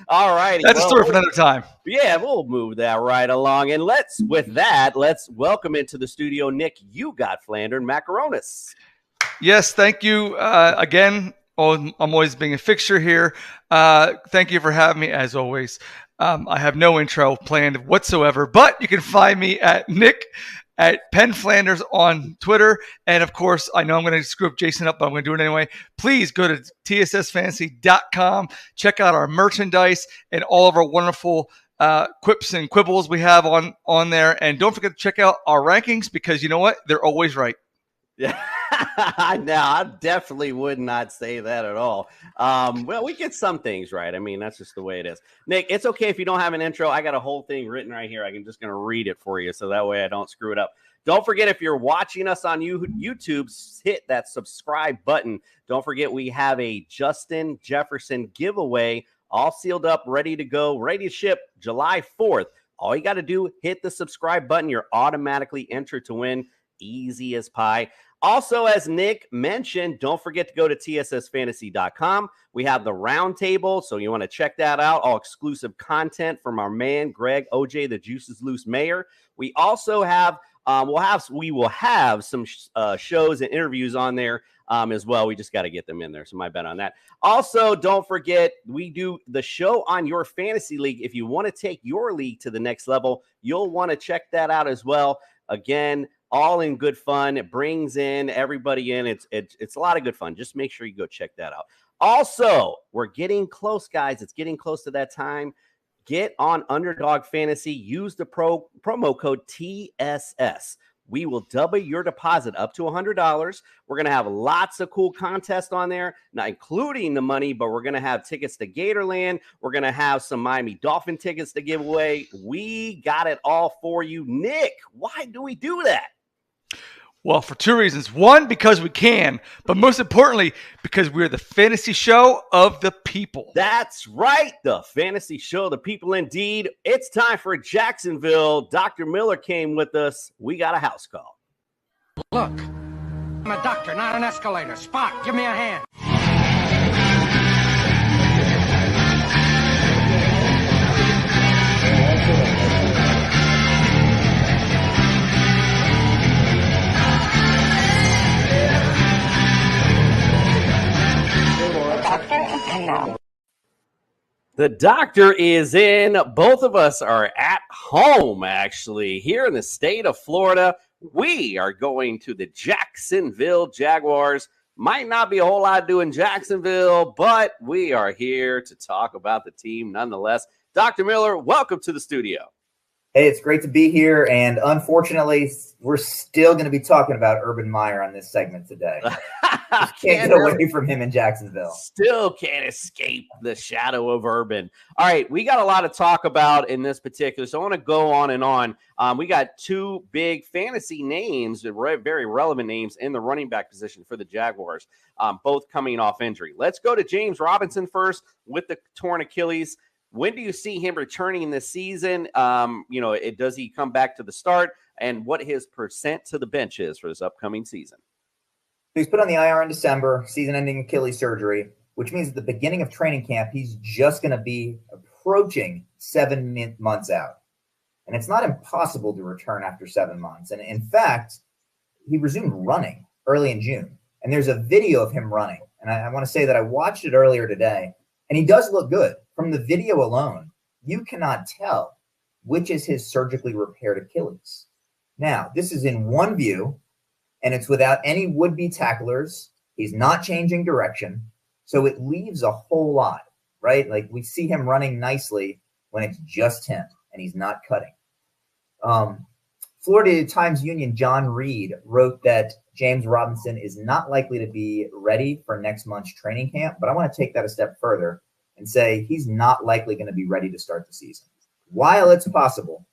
All righty. That's a story for another time. Yeah, we'll move that right along. And let's welcome into the studio, Nick, you got Flandern Macaronis. Yes, thank you again. I'm always being a fixture here. Thank you for having me, as always. I have no intro planned whatsoever, but you can find me at Nick at Penn Flanders on Twitter. And of course, I know I'm going to screw up Jason up, but I'm going to do it anyway. Please go to tssfantasy.com. Check out our merchandise and all of our wonderful quips and quibbles we have on there. And don't forget to check out our rankings because you know what? They're always right. Yeah, no, I definitely would not say that at all. Well, we get some things right. I mean, that's just the way it is. Nick, it's okay if you don't have an intro. I got a whole thing written right here. I'm just going to read it for you so that way I don't screw it up. Don't forget, if you're watching us on YouTube, hit that subscribe button. Don't forget, we have a Justin Jefferson giveaway all sealed up, ready to go, ready to ship July 4th. All you got to do, hit the subscribe button. You're automatically entered to win. Easy as pie. Also, as Nick mentioned, don't forget to go to tssfantasy.com. We have the roundtable, so you want to check that out. All exclusive content from our man, Greg, OJ, the Juices Loose Mayor. We also have, we will have some shows and interviews on there as well. We just got to get them in there, so my bet on that. Also, don't forget, we do the show on your fantasy league. If you want to take your league to the next level, you'll want to check that out as well. Again, all in good fun. It brings in everybody in. It's a lot of good fun. Just make sure you go check that out. Also, we're getting close, guys. It's getting close to that time. Get on Underdog Fantasy. Use the promo code TSS. We will double your deposit up to $100. We're going to have lots of cool contests on there, not including the money, but we're going to have tickets to Gatorland. We're going to have some Miami Dolphin tickets to give away. We got it all for you. Nick, why do we do that? Well, for two reasons. One, because we can, but most importantly, because we're the fantasy show of the people. That's right. The fantasy show of the people indeed. It's time for Jacksonville. Dr. Miller came with us. We got a house call. Look, I'm a doctor, not an escalator. Spot, give me a hand. The doctor is in. Both of us are at home, actually, here in the state of Florida. We are going to the Jacksonville Jaguars. Might not be a whole lot to do in Jacksonville, but we are here to talk about the team nonetheless. Dr. Miller, welcome to the studio. Hey, it's great to be here, and unfortunately, we're still going to be talking about Urban Meyer on this segment today. Can't get away from him in Jacksonville. Still can't escape the shadow of Urban. All right, we got a lot to talk about in this particular, so I want to go on and on. We got two big fantasy names, very relevant names in the running back position for the Jaguars, both coming off injury. Let's go to James Robinson first with the torn Achilles. When do you see him returning this season? Does he come back to the start? And what his percent to the bench is for this upcoming season? He's put on the IR in December, season-ending Achilles surgery, which means at the beginning of training camp, he's just going to be approaching 7 months out. And it's not impossible to return after 7 months. And in fact, he resumed running early in June. And there's a video of him running. And I want to say that I watched it earlier today, and he does look good. From the video alone, you cannot tell which is his surgically repaired Achilles. Now, this is in one view, and it's without any would-be tacklers. He's not changing direction. So it leaves a whole lot, right? Like we see him running nicely when it's just him and he's not cutting. Florida Times-Union John Reed wrote that James Robinson is not likely to be ready for next month's training camp, but I want to take that a step further and say he's not likely going to be ready to start the season. While it's possible,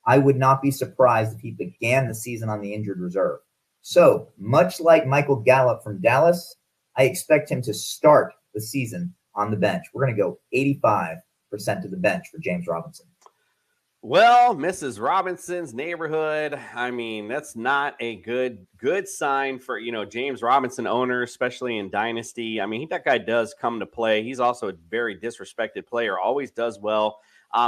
I would not be surprised if he began the season on the injured reserve. So, much like Michael Gallup from Dallas, I expect him to start the season on the bench. We're going to go 85% to the bench for James Robinson. Well, Mrs. Robinson's neighborhood. I mean, that's not a good sign for James Robinson owners, especially in Dynasty. I mean, that guy does come to play. He's also a very disrespected player. Always does well.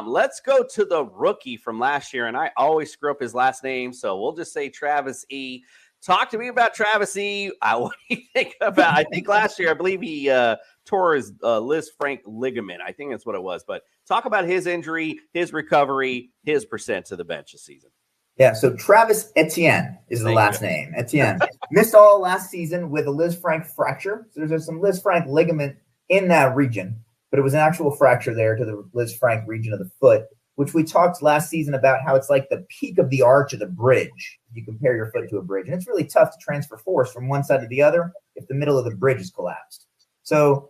Let's go to the rookie from last year, and I always screw up his last name, so we'll just say Travis E. Talk to me about Travis E. What do you think about? I think last year, I believe he tore his Liz Frank ligament. I think that's what it was. But talk about his injury, his recovery, his percent to the bench this season. Yeah, so Travis Etienne is the last name. Etienne missed all last season with a Liz Frank fracture. So there's some Liz Frank ligament in that region, but it was an actual fracture there to the Liz Frank region of the foot, which we talked last season about how it's like the peak of the arch of the bridge. You compare your foot to a bridge, and it's really tough to transfer force from one side to the other if the middle of the bridge is collapsed. So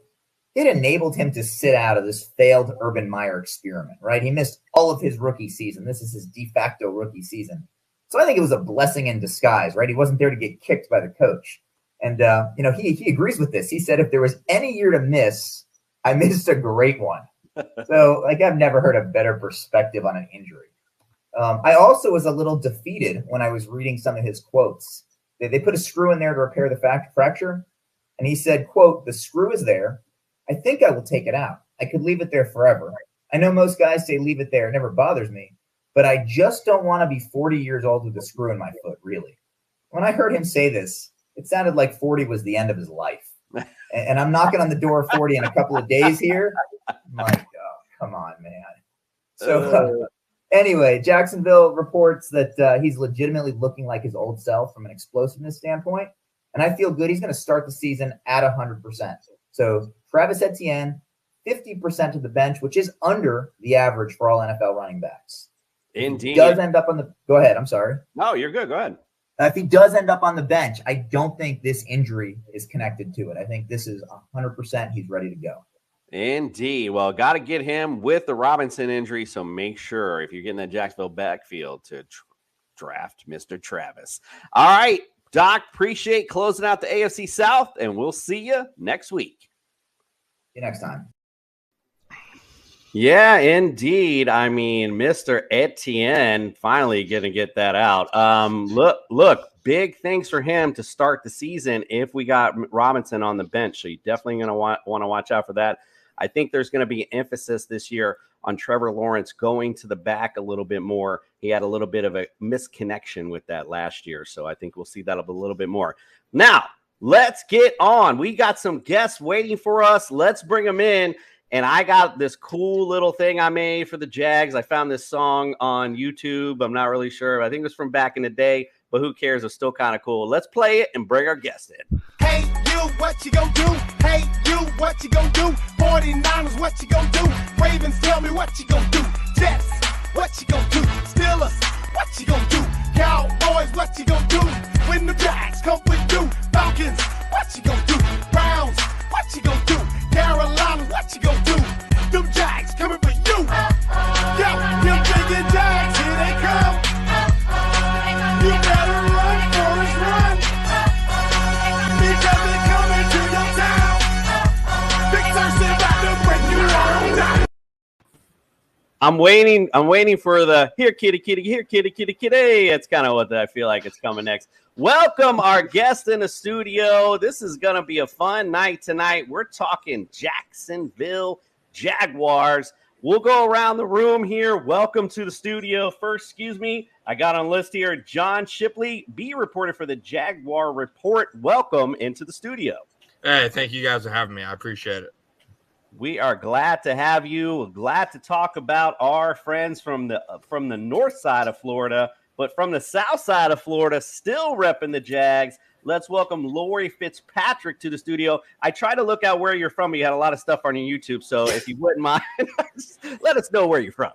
it enabled him to sit out of this failed Urban Meyer experiment, right? He missed all of his rookie season. This is his de facto rookie season. So I think it was a blessing in disguise, right? He wasn't there to get kicked by the coach. And, he agrees with this. He said, if there was any year to miss, I missed a great one. So, I've never heard a better perspective on an injury. I also was a little defeated when I was reading some of his quotes. They put a screw in there to repair the fracture. And he said, quote, "The screw is there. I think I will take it out. I could leave it there forever. I know most guys say leave it there. It never bothers me. But I just don't want to be 40 years old with a screw in my foot, really." When I heard him say this, it sounded like 40 was the end of his life. And I'm knocking on the door of 40 in a couple of days here. I'm like, oh, come on, man. So anyway, Jacksonville reports that he's legitimately looking like his old self from an explosiveness standpoint. And I feel good. He's going to start the season at 100%. So Travis Etienne, 50% to the bench, which is under the average for all NFL running backs. Indeed. He does end up on the – go ahead. I'm sorry. No, you're good. Go ahead. If he does end up on the bench, I don't think this injury is connected to it. I think this is 100% he's ready to go. Indeed. Well, got to get him with the Robinson injury, so make sure if you're getting that Jacksonville backfield to draft Mr. Travis. All right, Doc, appreciate closing out the AFC South, and we'll see you next week. See you next time. Yeah, indeed. I mean, Mr. Etienne finally going to get that out. Look, big things for him to start the season if we got Robinson on the bench. So you're definitely going to want to watch out for that. I think there's going to be emphasis this year on Trevor Lawrence going to the back a little bit more. He had a little bit of a misconnection with that last year. So I think we'll see that a little bit more. Now, let's get on. We got some guests waiting for us. Let's bring them in. And I got this cool little thing I made for the Jags. I found this song on YouTube. I'm not really sure. I think it was from back in the day, but who cares? It's still kind of cool. Let's play it and bring our guest in. Hey, you, what you gonna do? Hey, you, what you gonna do? 49ers, what you gonna do? Ravens, tell me what you gonna do? Jets, what you gonna do? Steelers, what you gonna do? Cowboys, what you gonna do? When the Jags come with you? Falcons, what you gonna do? Browns, what you gonna do? Carolina, what you gonna do? Them Jags coming for you. Yo, them big Jags, here they come. You better run, Forrest, run. Because they're coming to your town. Big Thursday about to break you all down. I'm waiting for the here kitty kitty, here kitty kitty kitty. It's kind of what I feel like it's coming next. Welcome our guest in the studio. This is going to be a fun night tonight. We're talking Jacksonville Jaguars. We'll go around the room here. Welcome to the studio. First, I got on list here, John Shipley, B reporter for the Jaguar Report. Welcome into the studio. Hey, thank you guys for having me. I appreciate it. We are glad to have you. We're glad to talk about our friends from the north side of Florida, but from the south side of Florida, still repping the Jags. Let's welcome Lori Fitzpatrick to the studio. I try to look out where you're from. You had a lot of stuff on your YouTube, so if you wouldn't mind, let us know where you're from.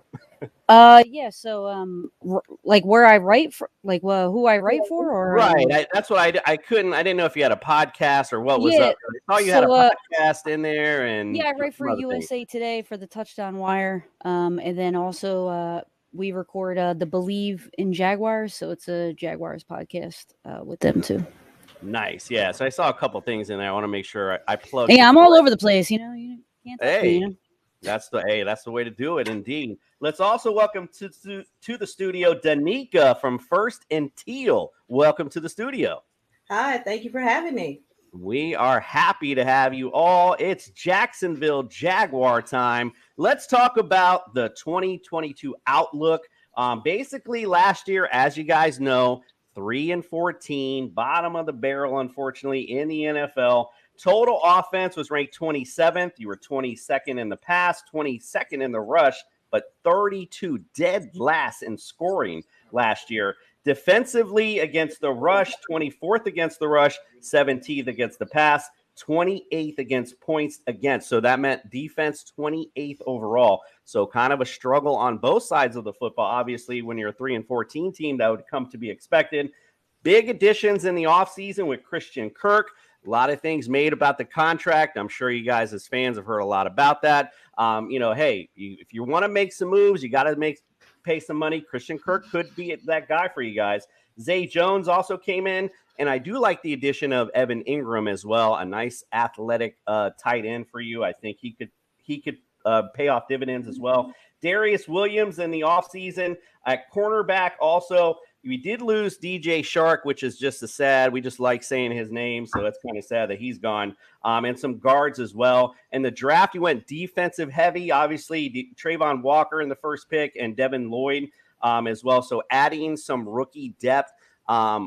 Yeah. So, like where I write for, like who I write for, or right. That's what I couldn't. I didn't know if you had a podcast or what was up. I saw you had a podcast in there, and yeah, I write for USA Today for the Touchdown Wire, and then also we record the Believe in Jaguars, so it's a Jaguars podcast with them too. Nice, yeah. So I saw a couple things in there. I want to make sure I plug. Yeah, I'm all over the place. You know, you can't touch me, you know? That's the way to do it, indeed. Let's also welcome to the studio Danica from First and Teal. Welcome to the studio. Hi, thank you for having me. We are happy to have you all. It's Jacksonville Jaguar time. Let's talk about the 2022 outlook. Basically, last year, as you guys know, 3-14, bottom of the barrel, unfortunately, in the NFL. Total offense was ranked 27th. You were 22nd in the pass, 22nd in the rush, but 32 dead last in scoring last year. Defensively against the rush, 24th against the rush, 17th against the pass, 28th against points against. So that meant defense 28th overall. So kind of a struggle on both sides of the football. Obviously, when you're a 3-14 team, that would come to be expected. Big additions in the offseason with Christian Kirk. A lot of things made about the contract. I'm sure you guys as fans have heard a lot about that. If you want to make some moves, you got to pay some money. Christian Kirk could be that guy for you guys. Zay Jones also came in, and I do like the addition of Evan Ingram as well, a nice athletic tight end for you. I think he could pay off dividends as well. Darius Williams in the offseason at cornerback also. We did lose DJ Shark, which is just sad. We just like saying his name, so that's kind of sad that he's gone. And some guards as well. In the draft, you went defensive heavy. Obviously, Trayvon Walker in the first pick and Devin Lloyd as well. So adding some rookie depth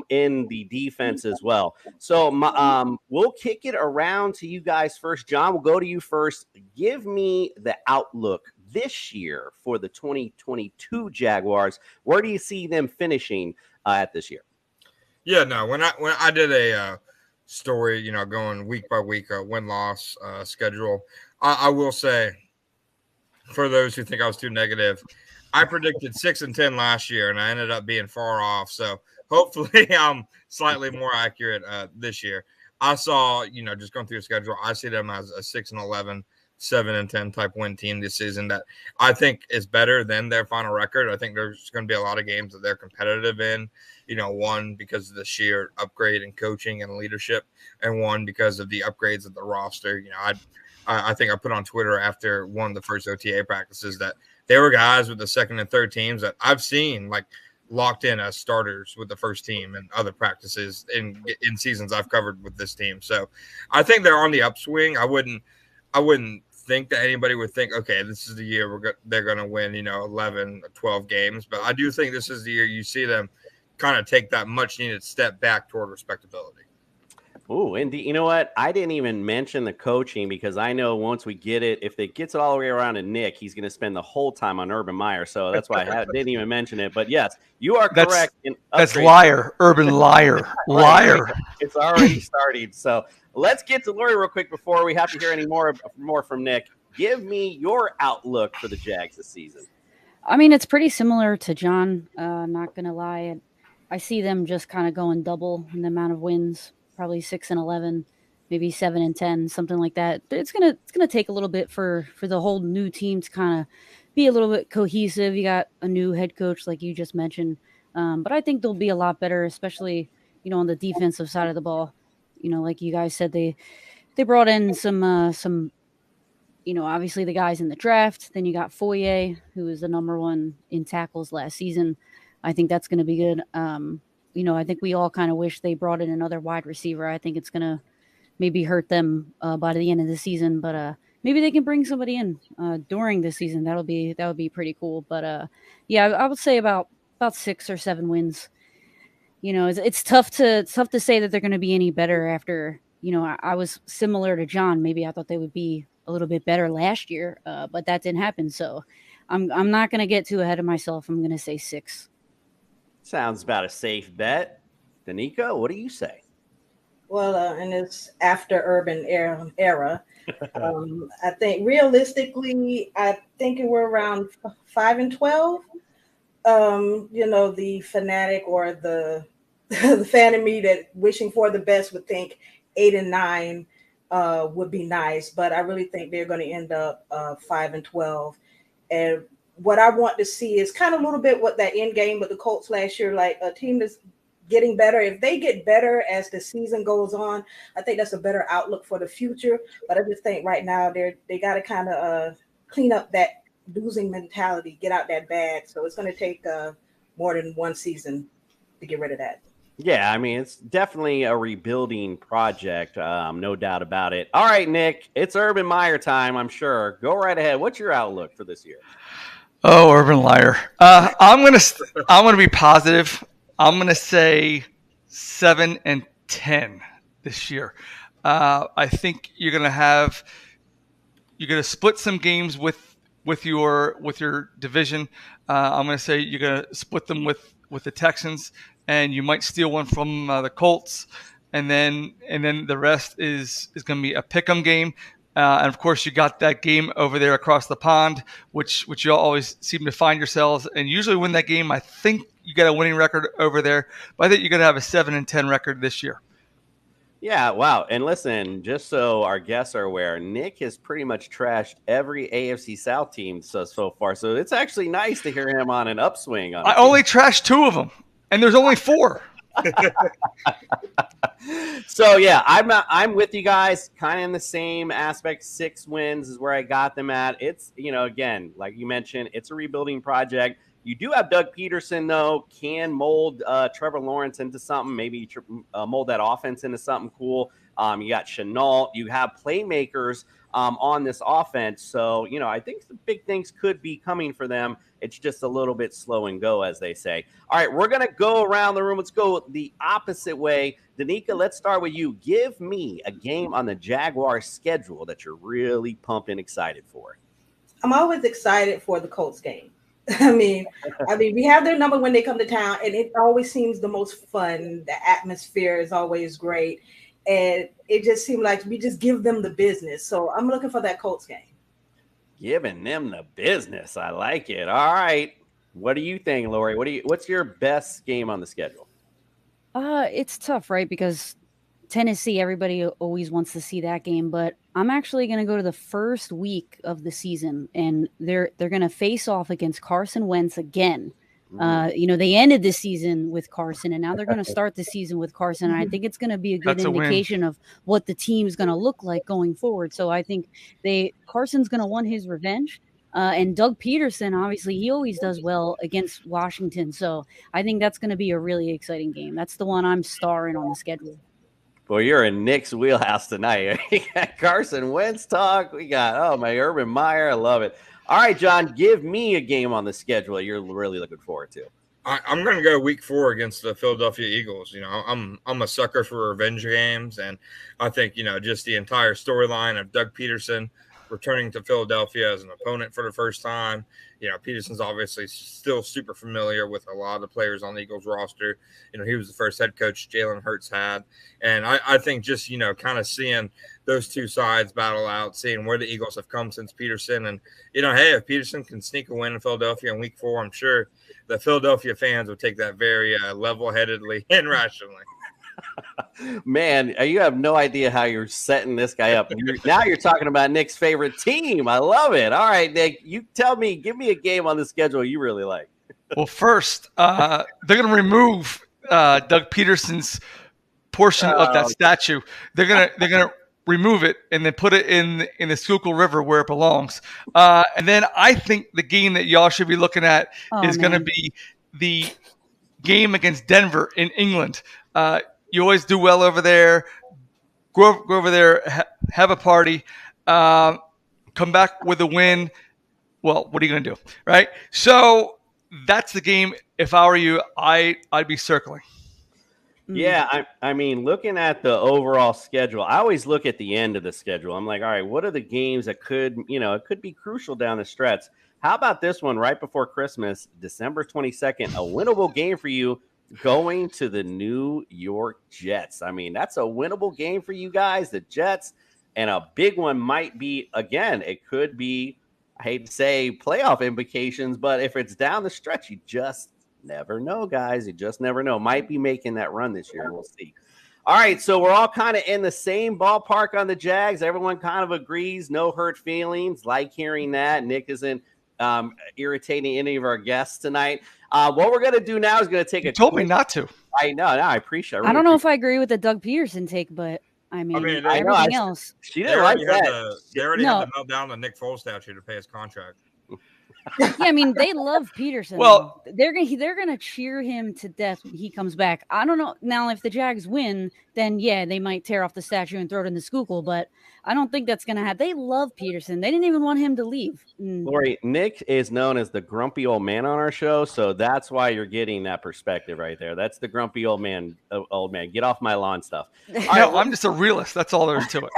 in the defense as well. So we'll kick it around to you guys first. John, we'll go to you first. Give me the outlook this year for the 2022 Jaguars. Where do you see them finishing at this year? Yeah, no, when I did a story, going week by week, win-loss schedule, I will say, for those who think I was too negative, I predicted 6-10 last year, and I ended up being far off. So hopefully I'm slightly more accurate this year. I saw, just going through the schedule, I see them as a 6-11, 7-10 type win team this season that I think is better than their final record. I think there's going to be a lot of games that they're competitive in, one because of the sheer upgrade in coaching and leadership, and one because of the upgrades of the roster. I think I put on Twitter after one of the first OTA practices that there were guys with the second and third teams that I've seen locked in as starters with the first team and other practices in seasons I've covered with this team. So I think they're on the upswing. I wouldn't think that anybody would think, okay, this is the year they're going to win, 11 or 12 games. But I do think this is the year you see them kind of take that much needed step back toward respectability. Oh, and you know what? I didn't even mention the coaching because I know once we get it, if it gets it all the way around to Nick, he's going to spend the whole time on Urban Meyer. So that's why I didn't even mention it. But yes, you are correct. That's liar, Urban liar, liar. It's already started. So let's get to Lori real quick before we have to hear any more from Nick. Give me your outlook for the Jags this season. I mean, it's pretty similar to John. Not going to lie. I see them just kind of going double in the amount of wins. Probably 6-11, maybe 7-10, something like that. It's gonna take a little bit for the whole new team to kind of be a little bit cohesive. You got a new head coach, like you just mentioned, but I think they'll be a lot better, especially on the defensive side of the ball. Like you guys said, they brought in some obviously the guys in the draft. Then you got Foye, who was the number one in tackles last season. I think that's going to be good. I think we all kind of wish they brought in another wide receiver. I think it's going to maybe hurt them by the end of the season, but maybe they can bring somebody in during the season. That would be pretty cool. But I would say about 6 or 7 wins. It's tough to say that they're going to be any better after, I was similar to John. Maybe I thought they would be a little bit better last year, but that didn't happen. So I'm not going to get too ahead of myself. I'm going to say 6. Sounds about a safe bet. Danica, what do you say? Well, and it's after Urban era. I think realistically, I think we're around 5-12. The fanatic or the fan of me that wishing for the best would think 8-9 would be nice, but I really think they're going to end up 5-12. And what I want to see is kind of a little bit what that end game with the Colts last year, like a team that's getting better. If they get better as the season goes on, I think that's a better outlook for the future. But I just think right now they got to kind of clean up that losing mentality, get out that bag. So it's going to take more than one season to get rid of that. Yeah, I mean, it's definitely a rebuilding project, no doubt about it. All right, Nick, it's Urban Meyer time, I'm sure. Go right ahead. What's your outlook for this year? Oh, Urban Liar. I'm gonna be positive. I'm gonna say 7-10 this year. I think you're gonna split some games with your division. I'm gonna say you're gonna split them with the Texans, and you might steal one from the Colts, and then the rest is gonna be a pick'em game. And of course, you got that game over there across the pond, which you always seem to find yourselves and usually win that game. I think you got a winning record over there, but I think you're going to have a 7-10 record this year. Yeah, wow. And listen, just so our guests are aware, Nick has pretty much trashed every AFC South team so far. So it's actually nice to hear him on an upswing. I only trashed 2 of them, and there's only 4. So yeah, I'm with you guys, kind of in the same aspect. 6 wins is where I got them at. It's, again, like you mentioned, it's a rebuilding project. You do have Doug Peterson, though, can mold Trevor Lawrence into something, maybe mold that offense into something cool. You got Chenault. You have playmakers on this offense. So, I think the big things could be coming for them. It's just a little bit slow and go, as they say. All right, we're going to go around the room. Let's go the opposite way. Danica, let's start with you. Give me a game on the Jaguars schedule that you're really pumping excited for. I'm always excited for the Colts game. I mean, we have their number when they come to town, and it always seems the most fun. The atmosphere is always great, and it just seems like we just give them the business. So I'm looking for that Colts game. Giving them the business. I like it. All right. What do you think, Lori? What's your best game on the schedule? It's tough, right? Because Tennessee, everybody always wants to see that game, but I'm actually going to go to the first week of the season, and they're going to face off against Carson Wentz again. They ended the season with Carson, and now they're going to start the season with Carson. And I think it's going to be a good indication of what the team's going to look like going forward. So I think Carson's going to want his revenge. And Doug Peterson, obviously, he always does well against Washington. So I think that's going to be a really exciting game. That's the one I'm starring on the schedule. Well, you're in Nick's wheelhouse tonight. We got Carson Wentz talk. We got, my Urban Meyer. I love it. All right, John, give me a game on the schedule you're really looking forward to. I'm going to go week 4 against the Philadelphia Eagles. I'm a sucker for revenge games, and I think, just the entire storyline of Doug Peterson returning to Philadelphia as an opponent for the first time. Peterson's obviously still super familiar with a lot of the players on the Eagles roster. He was the first head coach Jalen Hurts had. And I think just, kind of seeing those two sides battle out, seeing where the Eagles have come since Peterson. And, hey, if Peterson can sneak a win in Philadelphia in week 4, I'm sure the Philadelphia fans will take that very level-headedly and rationally. Man, you have no idea how you're setting this guy up. Now you're talking about Nick's favorite team. I love it. All right, Nick, you tell me, give me a game on the schedule you really like. Well, first, they're going to remove Doug Peterson's portion of that statue. They're gonna remove it and then put it in the Schuylkill River where it belongs. And then I think the game that y'all should be looking at is going to be the game against Denver in England. You always do well over there. Go over there, have a party, come back with a win. Well, what are you going to do, right? So that's the game. If I were you, I'd be circling. Yeah, I mean, looking at the overall schedule, I always look at the end of the schedule. I'm like, all right, what are the games that could be crucial down the stretch? How about this one right before Christmas, December 22nd, a winnable game for you going to the New York Jets. I mean, that's a winnable game for you guys, the Jets, and a big one might be, again, it could be, I hate to say playoff implications, but if it's down the stretch, you just never know, guys. You just never know. Might be making that run this year. We'll see. All right, so we're all kind of in the same ballpark on the Jags. Everyone kind of agrees. No hurt feelings. Like hearing that. Nick isn't irritating any of our guests tonight. What we're going to do now is going to take You told me not to. I know. I appreciate it. I don't know if I agree with the Doug Peterson take, but I mean, I know, everything else. She didn't like that. They already No. had to melt down the Nick Foles statue to pay his contract. Yeah, I mean, they love Peterson. Well- though. they're gonna cheer him to death when he comes back. I don't know. Now, if the Jags win, then yeah, they might tear off the statue and throw it in the Schuylkill, but I don't think that's gonna happen. They love Peterson. They didn't even want him to leave. Lori, Nick is known as the grumpy old man on our show, so that's why you're getting that perspective right there. That's the grumpy old man. Get off my lawn stuff. I'm just a realist. That's all there is to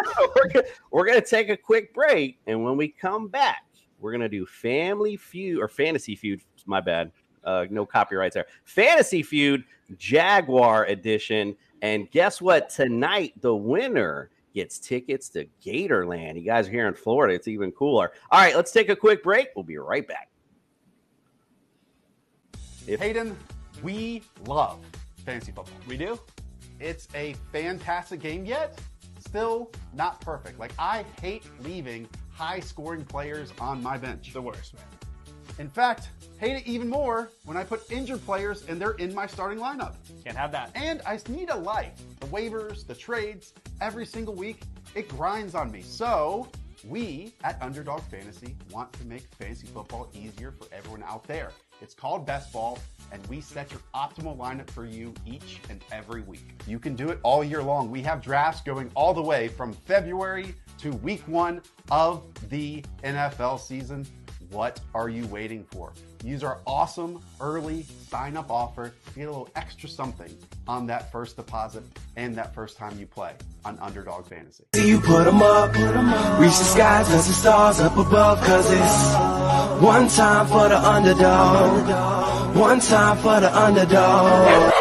it. We're gonna take a quick break, and when we come back, we're going to do Family Feud or Fantasy Feud. My bad. No copyrights there. Fantasy Feud Jaguar edition. And guess what? Tonight, the winner gets tickets to Gatorland. You guys are here in Florida. It's even cooler. All right, let's take a quick break. We'll be right back. Hayden, we love fantasy football. We do? It's a fantastic game, yet still not perfect. Like, I hate leaving high-scoring players on my bench. The worst, man. In fact, hate it even more when I put injured players and they're in my starting lineup. Can't have that. And I need a life. The waivers, the trades, every single week, it grinds on me. So we at Underdog Fantasy want to make fantasy football easier for everyone out there. It's called Best Ball, and we set your optimal lineup for you each and every week. You can do it all year long. We have drafts going all the way from February to week 1 of the NFL season. What are you waiting for? Use our awesome early sign-up offer to get a little extra something on that first deposit and that first time you play on Underdog Fantasy. You put them up, reach the skies as the stars up above, cause it's one time for the underdog, one time for the underdog.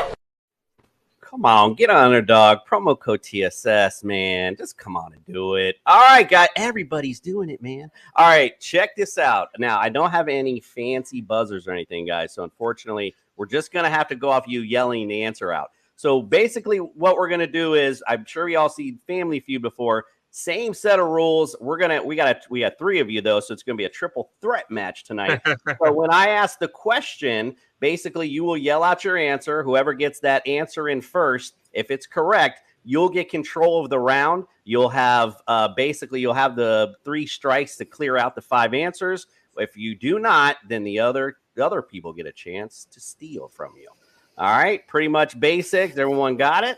Come on, get on Underdog. Promo code TSS, man. Just come on and do it. All right, guys. Everybody's doing it, man. All right, check this out. Now, I don't have any fancy buzzers or anything, guys. So, unfortunately, we're just going to have to go off you yelling the answer out. So, basically, what we're going to do is, I'm sure you all see Family Feud before. Same set of rules. We got 3 of you, though, so it's going to be a triple threat match tonight. So, when I ask the question, basically, you will yell out your answer. Whoever gets that answer in first, if it's correct, you'll get control of the round. You'll have you'll have the 3 strikes to clear out the 5 answers. If you do not, then the other people get a chance to steal from you. All right, pretty much basics. Everyone got it?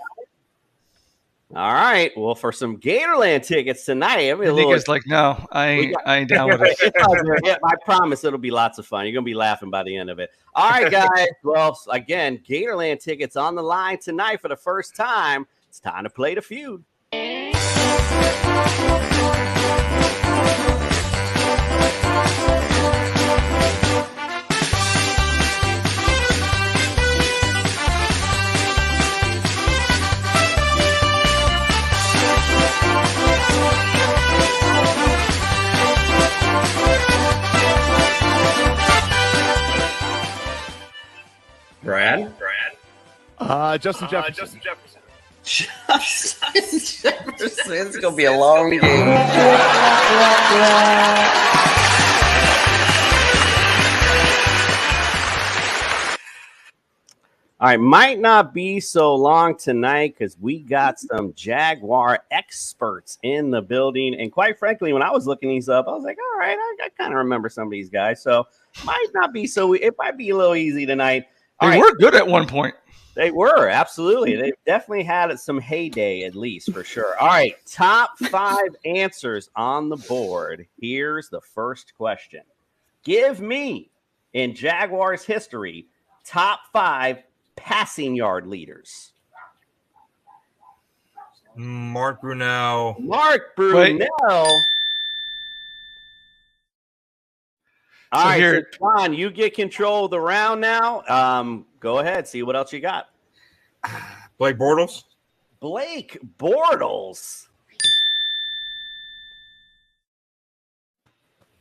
All right. Well, for some Gatorland tickets tonight, Nigga's like, no, I ain't down with it. I promise it'll be lots of fun. You're gonna be laughing by the end of it. All right, guys. Well, again, Gatorland tickets on the line tonight for the first time. It's time to play the feud. Brad? Justin Jefferson. It's gonna be a long game. All right, might not be so long tonight because we got some Jaguar experts in the building. And quite frankly, when I was looking these up, I was like, all right, I kind of remember some of these guys. So might not be so. It might be a little easy tonight. They were good at one point. They were, absolutely. They definitely had some heyday, at least, for sure. All right, top 5 answers on the board. Here's the first question. Give me, in Jaguars history, top 5 passing yard leaders. Mark Brunell. All right, so John, you get control of the round now. Go ahead, see what else you got. Blake Bortles. Blake Bortles.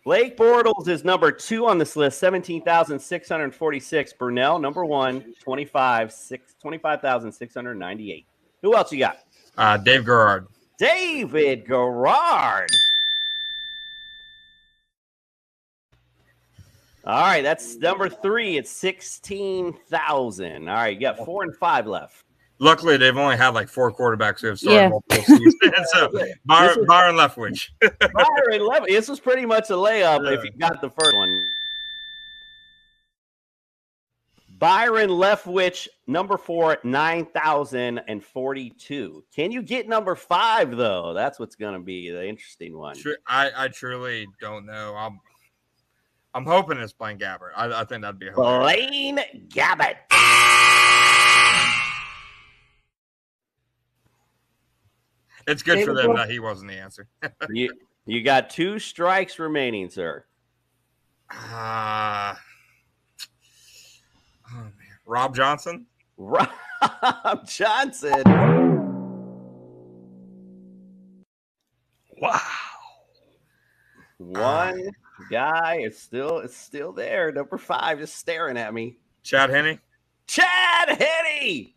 Blake Bortles is number 2 on this list, 17,646. Brunell, number 1, 25,698. Who else you got? Dave Garrard. David Garrard. All right, that's number 3. It's 16,000. All right, you got 4 and 5 left. Luckily, they've only had like 4 quarterbacks who have started multiple seasons. So Byron Leftwich. Byron Leftwich. This was pretty much a layup if you got the first one. Byron Leftwich, number 4, 9,042. Can you get number 5 though? That's what's going to be the interesting one. I truly don't know. I'm hoping it's Blaine Gabbert. I think that'd be hilarious. Blaine Gabbert. It's good for them that he wasn't the answer. you got 2 strikes remaining, sir. Oh man, Rob Johnson. Rob Johnson. Wow. One guy is still there. Number 5 just staring at me. Chad Henne. Chad Henne.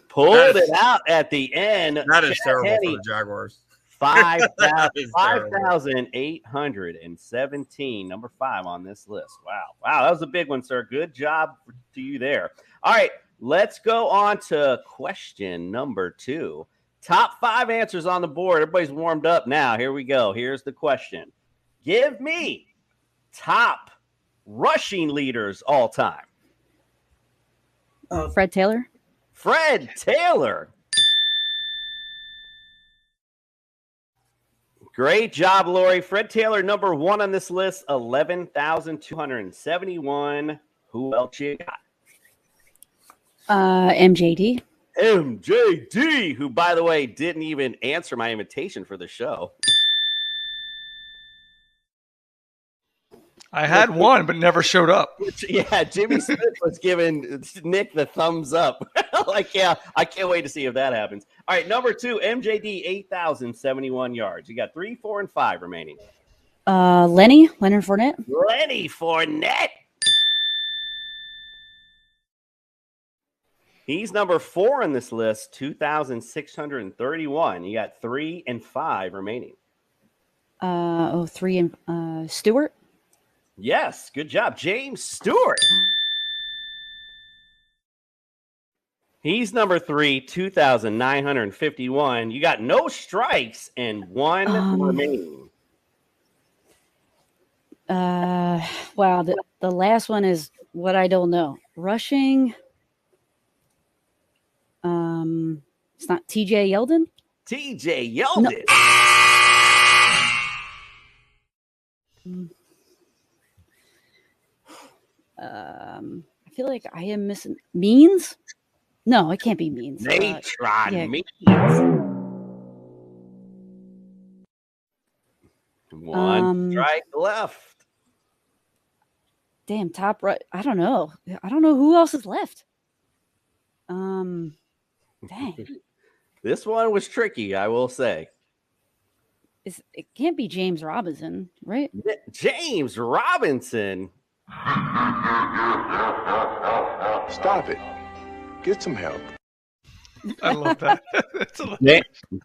Pulled it out at the end. That is terrible for the Jaguars. 5,817. Number 5 on this list. Wow. That was a big one, sir. Good job to you there. All right, let's go on to question number 2. Top 5 answers on the board. Everybody's warmed up now. Here we go. Here's the question. Give me top rushing leaders all time. Fred Taylor. Fred Taylor. Great job, Lori. Fred Taylor, number 1 on this list, 11,271. Who else you got? MJD. MJD, who, by the way, didn't even answer my invitation for the show. I had one, but never showed up. Yeah, Jimmy Smith was giving Nick the thumbs up. Like, yeah, I can't wait to see if that happens. All right, number 2, MJD, 8,071 yards. You got 3, 4, and 5 remaining. Leonard Fournette. Lenny Fournette. He's number 4 on this list, 2,631. You got 3 and 5 remaining. 3 and Stewart. Yes, good job. James Stewart. He's number 3, 2,951. You got no strikes and 1 remaining. Wow, the last one is what I don't know. Rushing. It's not TJ Yeldon. TJ Yeldon. No. I feel like I am missing Means. No, it can't be Means. Natron Means. 1 strike left. Damn, top right. I don't know who else is left. Dang. This one was tricky, I will say. It can't be James Robinson, right? James Robinson. Stop it. Get some help. I love that.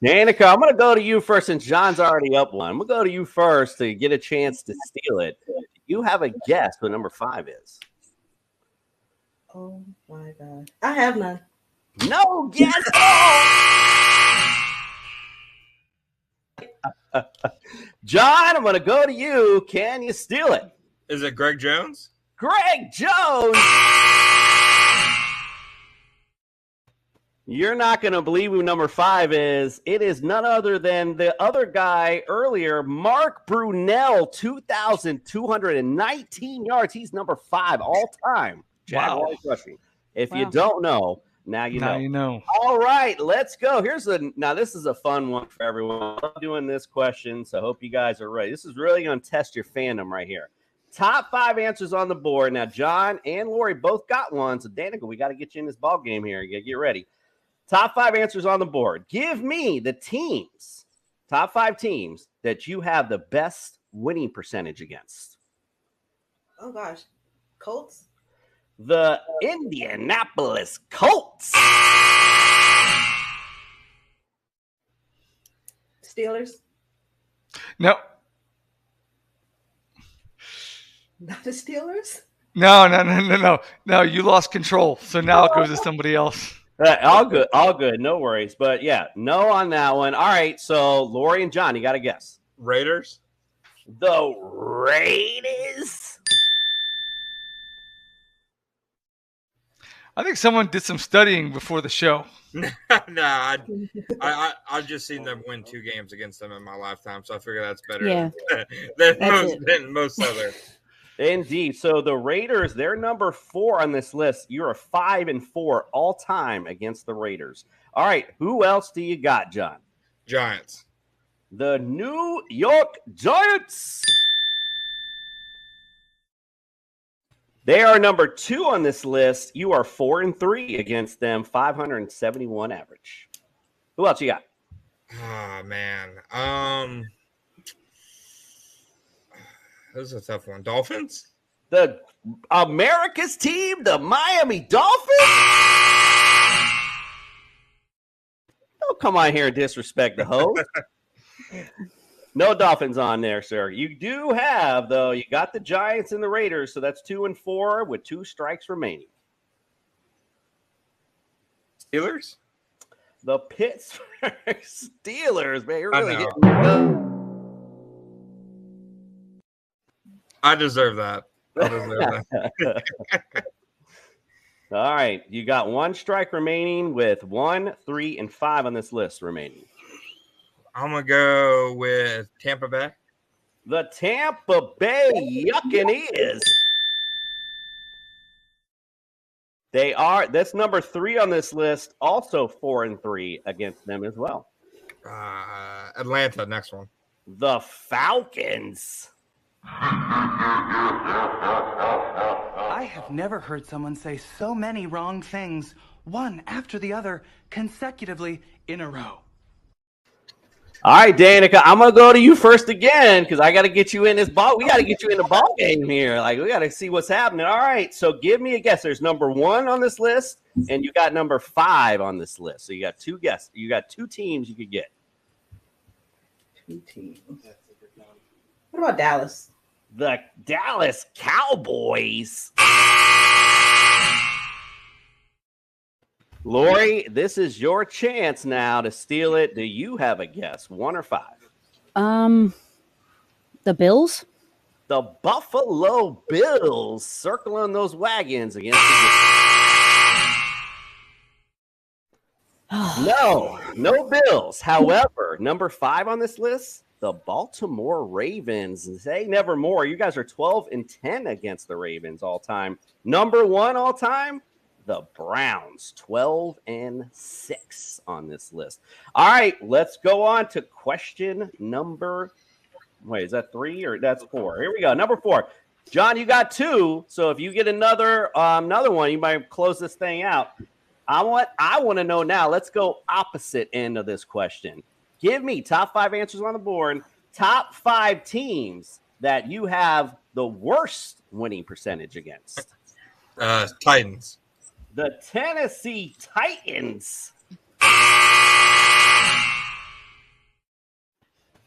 Danica, I'm going to go to you first since John's already up 1. I'm going to go to you first to get a chance to steal it. You have a guess what number 5 is. Oh, my God. I have none. No guess. John, I'm going to go to you. Can you steal it? Is it Greg Jones? Greg Jones. You're not going to believe who number 5 is. It is none other than the other guy earlier, Mark Brunell, 2,219 yards. He's number 5 all time. Jaguars rushing. If you don't know, now you know. Now you know. All right, let's go. Now this is a fun one for everyone. I love doing this question, so I hope you guys are ready. This is really going to test your fandom right here. Top 5 answers on the board. Now, John and Lori both got one, so Danica, we got to get you in this ball game here. You got to get ready. Top 5 answers on the board. Give me the teams, top 5 teams that you have the best winning percentage against. Oh, gosh. Colts? The Indianapolis Colts. Steelers? No. Not the Steelers? No. You lost control, so now it goes to somebody else. All good. No worries. But yeah, no on that one. All right. So Lori and John, you got to guess. Raiders. The Raiders. I think someone did some studying before the show. No, I've just seen them win 2 games against them in my lifetime, so I figure that's better than most other. Indeed. So the Raiders, they're number 4 on this list. You're 5-4 all time against the Raiders. All right. Who else do you got, John? Giants. The New York Giants. They are number 2 on this list. You are 4-3 against them, 571 average. Who else you got? Oh man. This is a tough one. Dolphins? The America's team, the Miami Dolphins. Don't come on here and disrespect the host. No Dolphins on there, sir. You do have, though, you got the Giants and the Raiders, so that's 2-4 with 2 strikes remaining. Steelers? The Pittsburgh Steelers, man. You're really I hitting. I deserve that. All right. You got 1 strike remaining with 1, 3, and 5 on this list remaining. I'm going to go with Tampa Bay. The Tampa Bay Buccaneers. They are, that's number 3 on this list, also 4-3 against them as well. Atlanta, next one. The Falcons. I have never heard someone say so many wrong things, one after the other, consecutively in a row. All right, Danica, I'm gonna go to you first again because I got to get you in this ball. We got to get you in the ball game here. Like we got to see what's happening. All right, so give me a guess. There's number 1 on this list, and you got number 5 on this list. So you got 2 guesses. You got 2 teams you could get. 2 teams. What about Dallas? The Dallas Cowboys. Lori, this is your chance now to steal it. Do you have a guess, 1 or 5? The Bills. The Buffalo Bills circling those wagons against the No Bills. However, number 5 on this list, the Baltimore Ravens. Say never more. You guys are 12-10 against the Ravens all time. Number 1 all time, the Browns, 12-6 on this list. All right, let's go on to question number. Wait, is that 3 or that's 4? Here we go. Number 4. John, you got 2. So if you get another one, you might close this thing out. I want to know now. Let's go opposite end of this question. Give me top 5 answers on the board. Top 5 teams that you have the worst winning percentage against. Titans. The Tennessee Titans.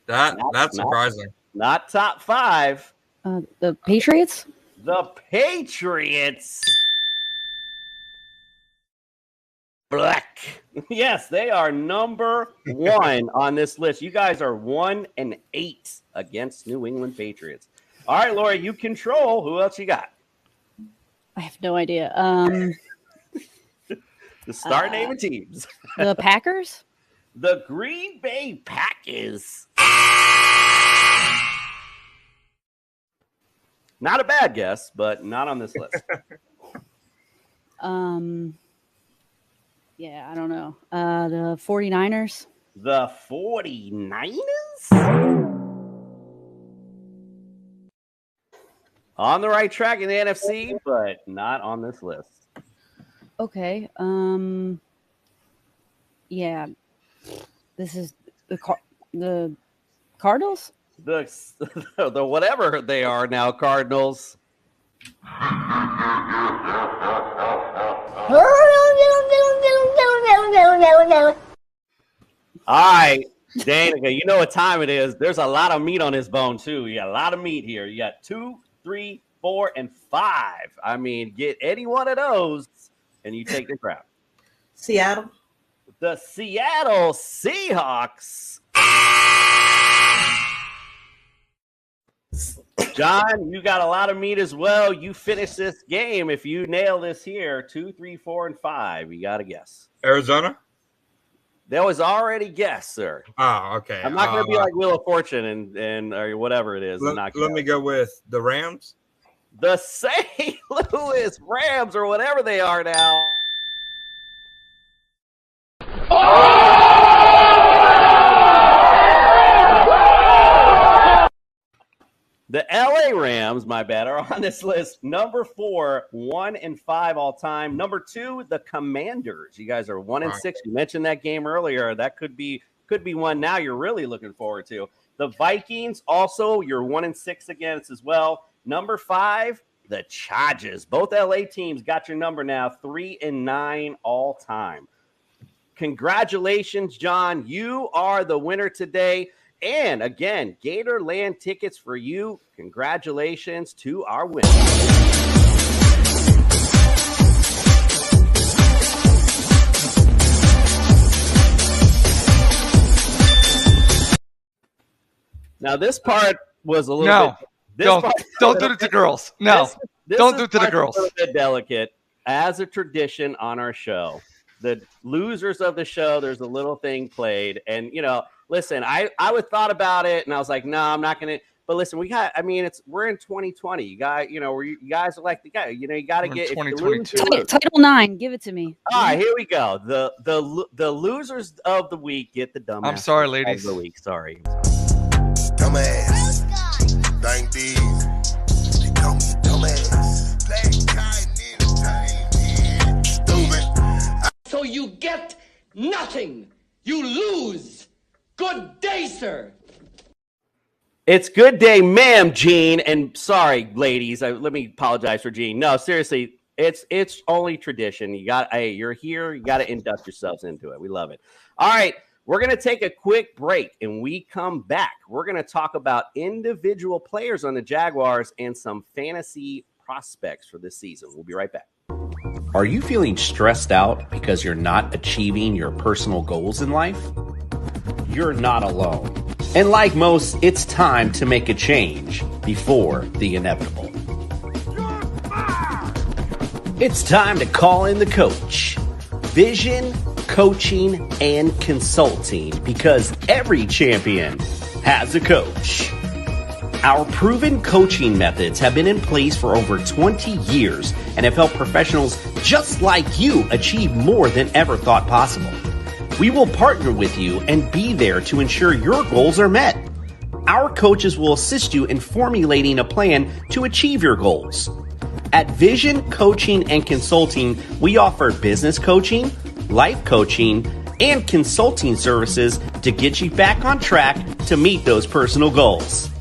That's surprising. Not top 5. The Patriots. The Patriots. Black. Yes, they are number 1 on this list. You guys are 1-8 against New England Patriots. All right, Laura, you control. Who else you got? I have no idea. The start name of teams. The Packers. The Green Bay Packers. Not a bad guess, but not on this list. Yeah, I don't know. The 49ers. The 49ers? On the right track in the NFC, but not on this list. Okay. Yeah. This is the Cardinals? The whatever they are now, Cardinals. All right, Danica, you know what time it is. There's a lot of meat on this bone, too. You got a lot of meat here. You got 2, 3, 4, and 5. I mean, get any one of those, and you take the crown. Seattle. The Seattle Seahawks. John, you got a lot of meat as well. You finish this game. If you nail this here, 2, 3, 4, and 5, you got to guess. Arizona? That was already guessed, sir. Oh, okay. I'm not going to be like Wheel of Fortune and or whatever it is. Let me go with the Rams. The St. Louis Rams or whatever they are now. The LA Rams, my bad, are on this list. Number 4, 1 and 5 all time. Number 2, the Commanders. You guys are 1 and 6. You mentioned that game earlier. That could be one now you're really looking forward to. The Vikings, also, you're 1 and 6 against as well. Number 5, the Chargers. Both LA teams got your number now, 3 and 9 all time. Congratulations, John. You are the winner today. And again, Gatorland tickets for you. Congratulations to our winner. Now, this part was a little bit. Don't do it to girls. No, don't do it to the girls. A little bit delicate. As a tradition on our show, the losers of the show, there's a little thing played. And, listen, I would thought about it and I was like, no, I'm not going to. But listen, we're in 2020. You guys, you guys are like the guy, you got to get 2022. Title IX, give it to me. All right, here we go. The losers of the week get the dumbass. I'm sorry, ladies. Of the week. Sorry. Dumbass. Thank these. They call me dumbass. Stupid. So you get nothing. You lose. Good day, sir. It's good day, ma'am, Gene. And sorry, ladies. Let me apologize for Gene. No, seriously, it's only tradition. You're here. You got to induct yourselves into it. We love it. All right, we're going to take a quick break, and we come back. We're going to talk about individual players on the Jaguars and some fantasy prospects for this season. We'll be right back. Are you feeling stressed out because you're not achieving your personal goals in life? You're not alone. And like most, it's time to make a change before the inevitable. It's time to call in the coach. Vision, coaching, and consulting, because every champion has a coach. Our proven coaching methods have been in place for over 20 years and have helped professionals just like you achieve more than ever thought possible. We will partner with you and be there to ensure your goals are met. Our coaches will assist you in formulating a plan to achieve your goals. At Vision Coaching and Consulting, we offer business coaching, life coaching, and consulting services to get you back on track to meet those personal goals.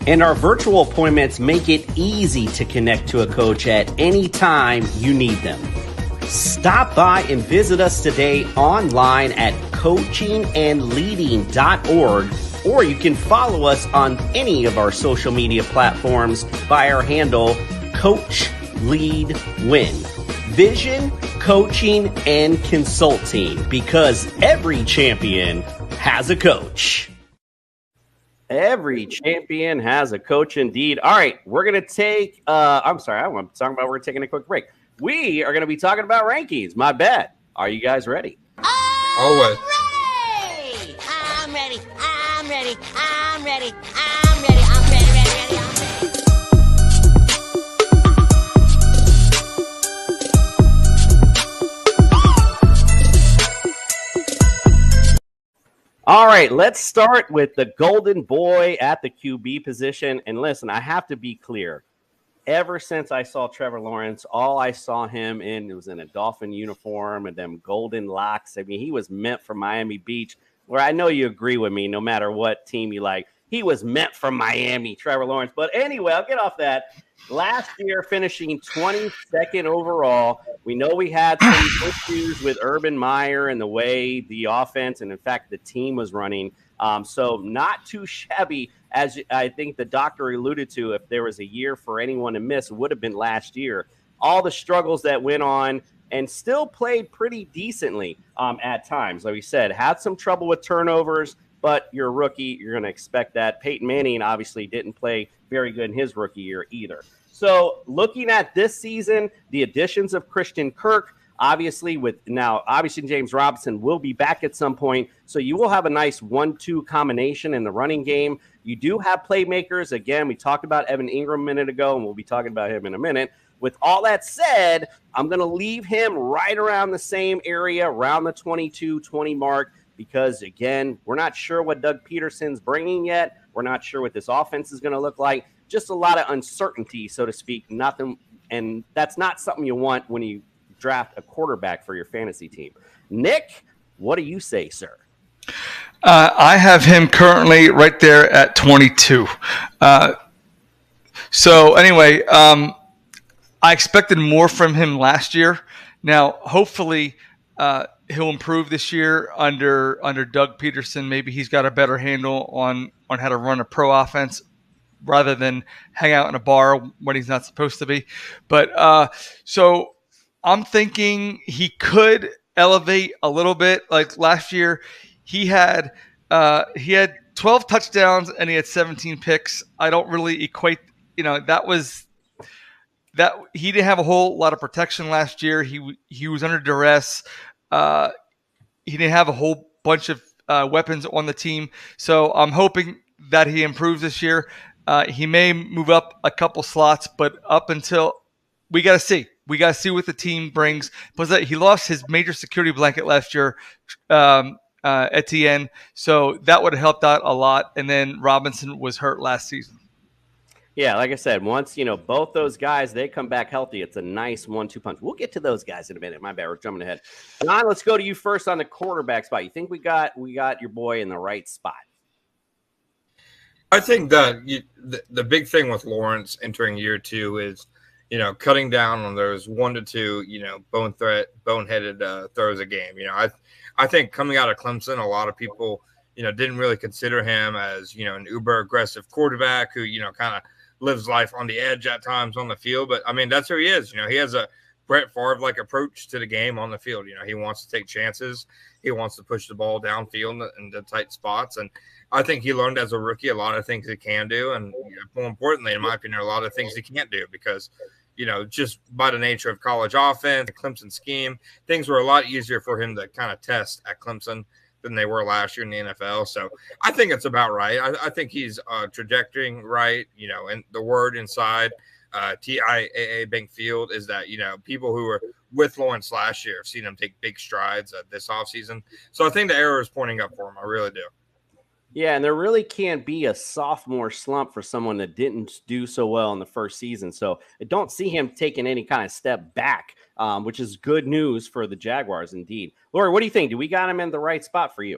And our virtual appointments make it easy to connect to a coach at any time you need them. Stop by and visit us today online at coachingandleading.org, or you can follow us on any of our social media platforms by our handle Coach Lead Win. Vision, coaching, and consulting, because every champion has a coach. Every champion has a coach indeed. All right, we're going to take we're taking a quick break. We are going to be talking about rankings. My bad. Are you guys ready? Always. I'm ready. I'm ready. I'm ready. All right, let's start with the golden boy at the QB position. And listen, I have to be clear. Ever since I saw Trevor Lawrence, all I saw him in, it was in a Dolphin uniform and them golden locks. I mean, he was meant for Miami Beach, where I know you agree with me no matter what team you like. He was meant for Miami, Trevor Lawrence. But anyway, I'll get off that. Last year, finishing 22nd overall. We know we had some issues with Urban Meyer and the way the offense and, in fact, the team was running. So not too shabby, as I think the doctor alluded to. If there was a year for anyone to miss, it would have been last year. All the struggles that went on, and still played pretty decently at times. Like we said, had some trouble with turnovers, but you're a rookie. You're going to expect that. Peyton Manning obviously didn't play very good in his rookie year either. So looking at this season, the additions of Christian Kirk, obviously James Robinson will be back at some point. So you will have a nice 1-2 combination in the running game. You do have playmakers. Again, we talked about Evan Ingram a minute ago, and we'll be talking about him in a minute. With all that said, I'm going to leave him right around the same area, around the 22-20 mark, because, again, we're not sure what Doug Peterson's bringing yet. We're not sure what this offense is going to look like. Just a lot of uncertainty, so to speak. Nothing, and that's not something you want when you draft a quarterback for your fantasy team. Nick, what do you say, sir? I have him currently right there at 22. So anyway, I expected more from him last year. Now, hopefully, he'll improve this year under Doug Peterson. Maybe he's got a better handle on how to run a pro offense rather than hang out in a bar when he's not supposed to be. But so I'm thinking he could elevate a little bit. Like last year, he had 12 touchdowns and he had 17 picks. I don't really equate. That he didn't have a whole lot of protection last year. He was under duress. He didn't have a whole bunch of weapons on the team. So I'm hoping that he improves this year. He may move up a couple slots, but up until we got to see. We got to see what the team brings. Plus, he lost his major security blanket last year, Etienne. So that would have helped out a lot. And then Robinson was hurt last season. Yeah, like I said, once both those guys, they come back healthy, it's a nice 1-2 punch. We'll get to those guys in a minute. My bad, we're jumping ahead. John, let's go to you first on the quarterback spot. You think we got your boy in the right spot? I think that the big thing with Lawrence entering year 2 is, cutting down on those 1 to 2, boneheaded throws a game. I think coming out of Clemson, a lot of people, didn't really consider him as, an uber aggressive quarterback who, kind of lives life on the edge at times on the field. But I mean, that's who he is. He has a Brett Favre-like approach to the game on the field. He wants to take chances. He wants to push the ball downfield in the tight spots. And I think he learned as a rookie a lot of things he can do. And more importantly, in my opinion, a lot of things he can't do because, just by the nature of college offense, the Clemson scheme, things were a lot easier for him to kind of test at Clemson than they were last year in the NFL. So I think it's about right. I think he's trajectorying right, and the word inside TIAA Bank Field is that, people who were with Lawrence last year have seen him take big strides this offseason. So I think the arrow is pointing up for him. I really do. Yeah, and there really can't be a sophomore slump for someone that didn't do so well in the first season. So I don't see him taking any kind of step back, which is good news for the Jaguars indeed. Lori, what do you think? Do we got him in the right spot for you?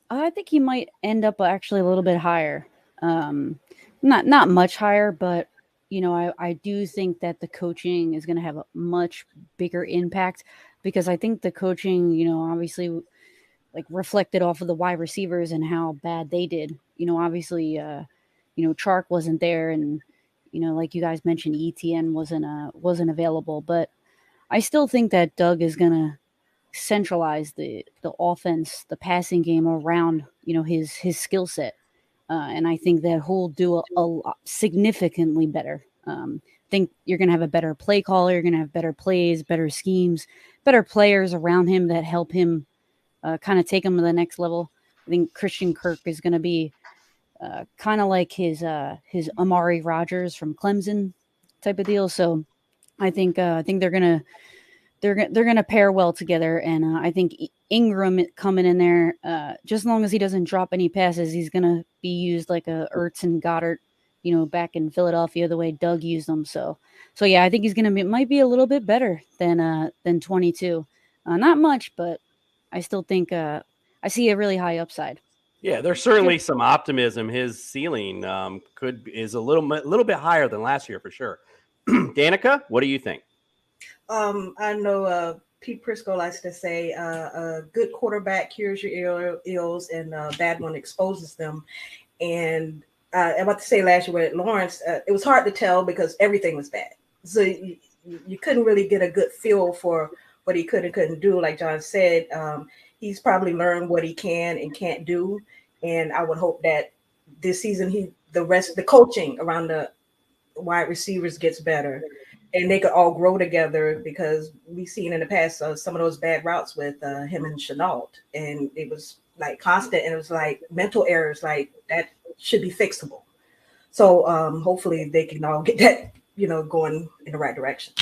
I think he might end up actually a little bit higher. Not much higher, but I do think that the coaching is going to have a much bigger impact because I think the coaching, obviously like reflected off of the wide receivers and how bad they did. Obviously, Chark wasn't there, and like you guys mentioned, ETN wasn't available. But I still think that Doug is gonna centralize the offense, the passing game around his skill set, and I think that he'll do a lot significantly better. I think you're gonna have a better play caller, you're gonna have better plays, better schemes, better players around him that help him. Kind of take him to the next level. I think Christian Kirk is going to be kind of like his Amari Rodgers from Clemson type of deal. So I think they're gonna pair well together, and I think Ingram coming in there, just as long as he doesn't drop any passes, he's gonna be used like a Ertz and Goddard, back in Philadelphia the way Doug used them. So yeah, I think he's might be a little bit better than 22. Not much, but I still think I see a really high upside. Yeah, there's certainly some optimism. His ceiling is a little bit higher than last year for sure. Danica, what do you think? I know Pete Prisco likes to say, a good quarterback cures your ills and a bad one exposes them. And I'm about to say last year with Lawrence, it was hard to tell because everything was bad. So you couldn't really get a good feel for what he could and couldn't do. Like John said, he's probably learned what he can and can't do. And I would hope that this season, the coaching around the wide receivers gets better and they could all grow together, because we've seen in the past some of those bad routes with him and Chenault, and it was like constant, and it was like mental errors like that should be fixable. So hopefully they can all get that, going in the right direction.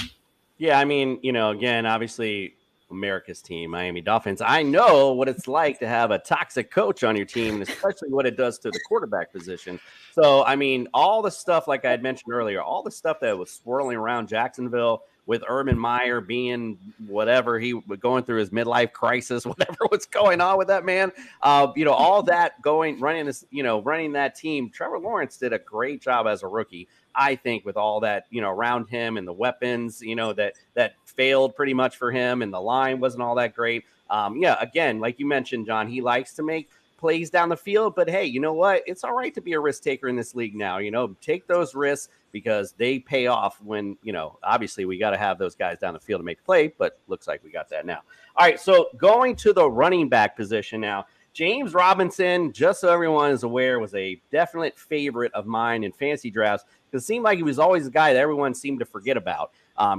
Yeah, I mean, again, obviously America's team, Miami Dolphins. I know what it's like to have a toxic coach on your team, and especially what it does to the quarterback position. So, I mean, all the stuff, like I had mentioned earlier, all the stuff that was swirling around Jacksonville with Urban Meyer being whatever he was going through his midlife crisis, whatever was going on with that man, all that running that team. Trevor Lawrence did a great job as a rookie, I think, with all that, around him and the weapons, that failed pretty much for him, and the line wasn't all that great. Again, like you mentioned, John, he likes to make plays down the field, but hey, you know what? It's all right to be a risk taker in this league now. Take those risks because they pay off when, obviously we got to have those guys down the field to make the play, but looks like we got that now. All right, so going to the running back position now. James Robinson, just so everyone is aware, was a definite favorite of mine in fantasy drafts because it seemed like he was always the guy that everyone seemed to forget about.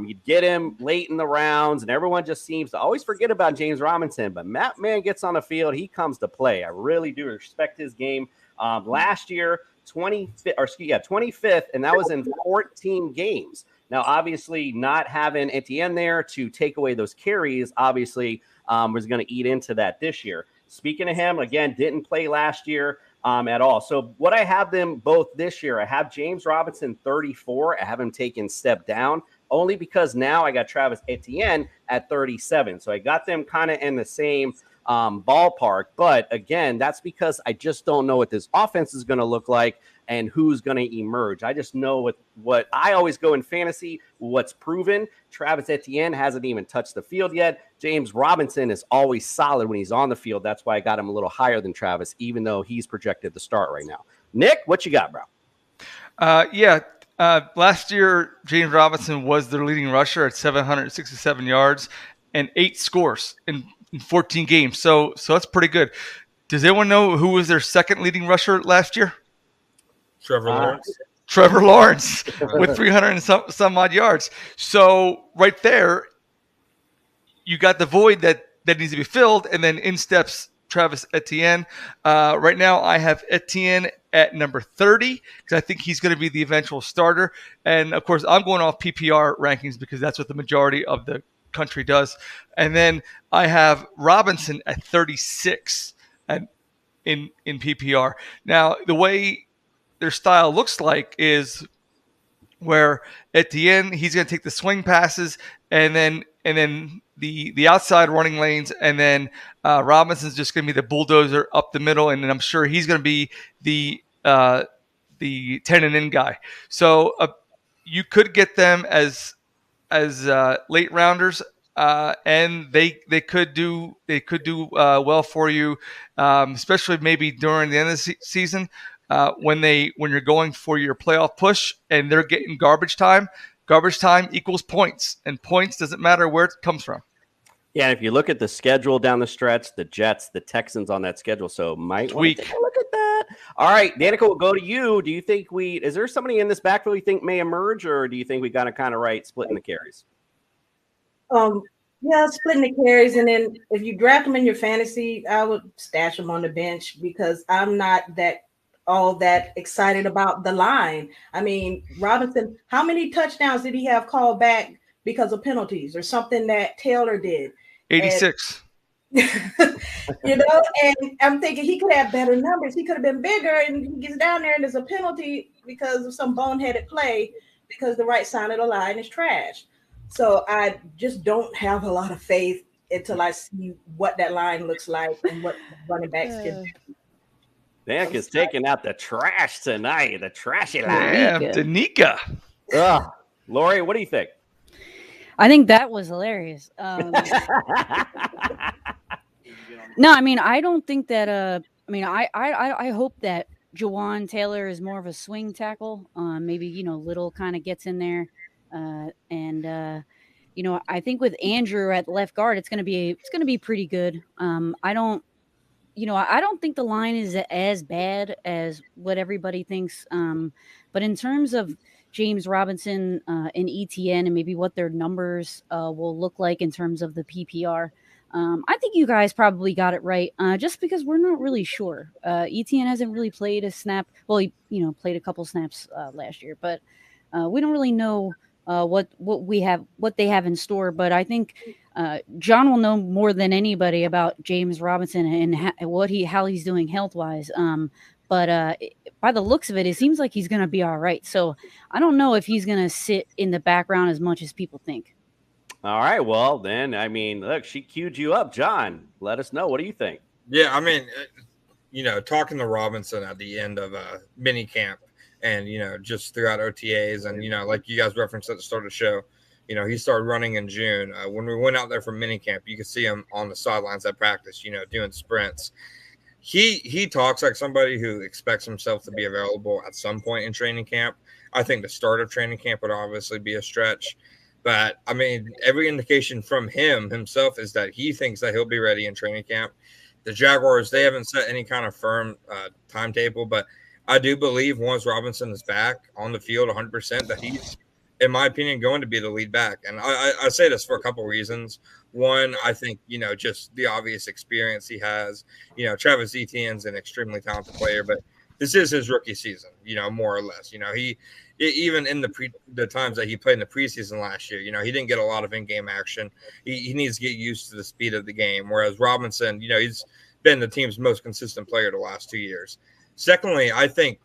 You'd get him late in the rounds, and everyone just seems to always forget about James Robinson. But Matt Man gets on the field, he comes to play. I really do respect his game. Last year, 25th, and that was in 14 games. Now, obviously, not having Etienne there to take away those carries, obviously, was going to eat into that this year. Speaking of him, again, didn't play last year at all. So what I have them both this year, I have James Robinson 34. I have him taken step down only because now I got Travis Etienne at 37. So I got them kind of in the same ballpark. But again, that's because I just don't know what this offense is going to look like and who's going to emerge. I just know what I always go in fantasy, what's proven. Travis Etienne hasn't even touched the field yet. James Robinson is always solid when he's on the field. That's why I got him a little higher than Travis, even though he's projected to start right now. Nick, what you got, bro? Last year, James Robinson was their leading rusher at 767 yards and 8 scores in 14 games. So that's pretty good. Does anyone know who was their second leading rusher last year? Trevor Lawrence with 300 and some odd yards. So right there, you got the void that needs to be filled, and then in steps Travis Etienne. Right now, I have Etienne at number 30 because I think he's going to be the eventual starter. And of course, I'm going off PPR rankings because that's what the majority of the country does. And then I have Robinson at 36 in PPR. Now, the way their style looks like is where Etienne, he's going to take the swing passes and then the outside running lanes, and then Robinson's just going to be the bulldozer up the middle, and then I'm sure he's going to be the 10 and in guy. So you could get them as late rounders, and they could do well for you, especially maybe during the end of the season when you're going for your playoff push and they're getting garbage time. Garbage time equals points, and points doesn't matter where it comes from. Yeah, if you look at the schedule down the stretch, the Jets, the Texans on that schedule, so might want to take a look at that. All right, Danica, we'll go to you. Do you think is there somebody in this backfield you think may emerge, or do you think we got to kind of splitting the carries? Yeah, splitting the carries, and then if you draft them in your fantasy, I would stash them on the bench because I'm not all that excited about the line. I mean, Robinson, how many touchdowns did he have called back because of penalties or something that Taylor did? 86. And I'm thinking he could have better numbers. He could have been bigger, and he gets down there and there's a penalty because of some boneheaded play because the right side of the line is trash. So I just don't have a lot of faith until I see what that line looks like and what running backs can do. Nick is taking out the trash tonight, the trashy line. Damn, Danica. Lori, what do you think? I think that was hilarious. No, I mean, I don't think that. I mean, I hope that Jawan Taylor is more of a swing tackle. Maybe Little kind of gets in there, and I think with Andrew at left guard, it's gonna be pretty good. I don't think the line is as bad as what everybody thinks. But in terms of James Robinson and ETN and maybe what their numbers will look like in terms of the PPR, I think you guys probably got it right. Just because we're not really sure. ETN hasn't really played a snap. Well, he played a couple snaps last year, but we don't really know what they have in store. But I think John will know more than anybody about James Robinson and how he's doing health wise. But by the looks of it, it seems like he's going to be all right. So I don't know if he's going to sit in the background as much as people think. All right. Well, then, I mean, look, she queued you up, John. Let us know. What do you think? Yeah, I mean, talking to Robinson at the end of mini camp and, just throughout OTAs and, like you guys referenced at the start of the show, he started running in June. When we went out there for mini camp, you could see him on the sidelines at practice, doing sprints. He talks like somebody who expects himself to be available at some point in training camp. I think the start of training camp would obviously be a stretch. But, I mean, every indication from himself is that he thinks that he'll be ready in training camp. The Jaguars, they haven't set any kind of firm timetable, but I do believe once Robinson is back on the field 100%, that he's, in my opinion, going to be the lead back. And I say this for a couple of reasons. One, I think, just the obvious experience he has. Travis Etienne's an extremely talented player, but this is his rookie season, more or less. Even in the times that he played in the preseason last year, he didn't get a lot of in-game action. He needs to get used to the speed of the game. Whereas Robinson, he's been the team's most consistent player the last 2 years. Secondly, I think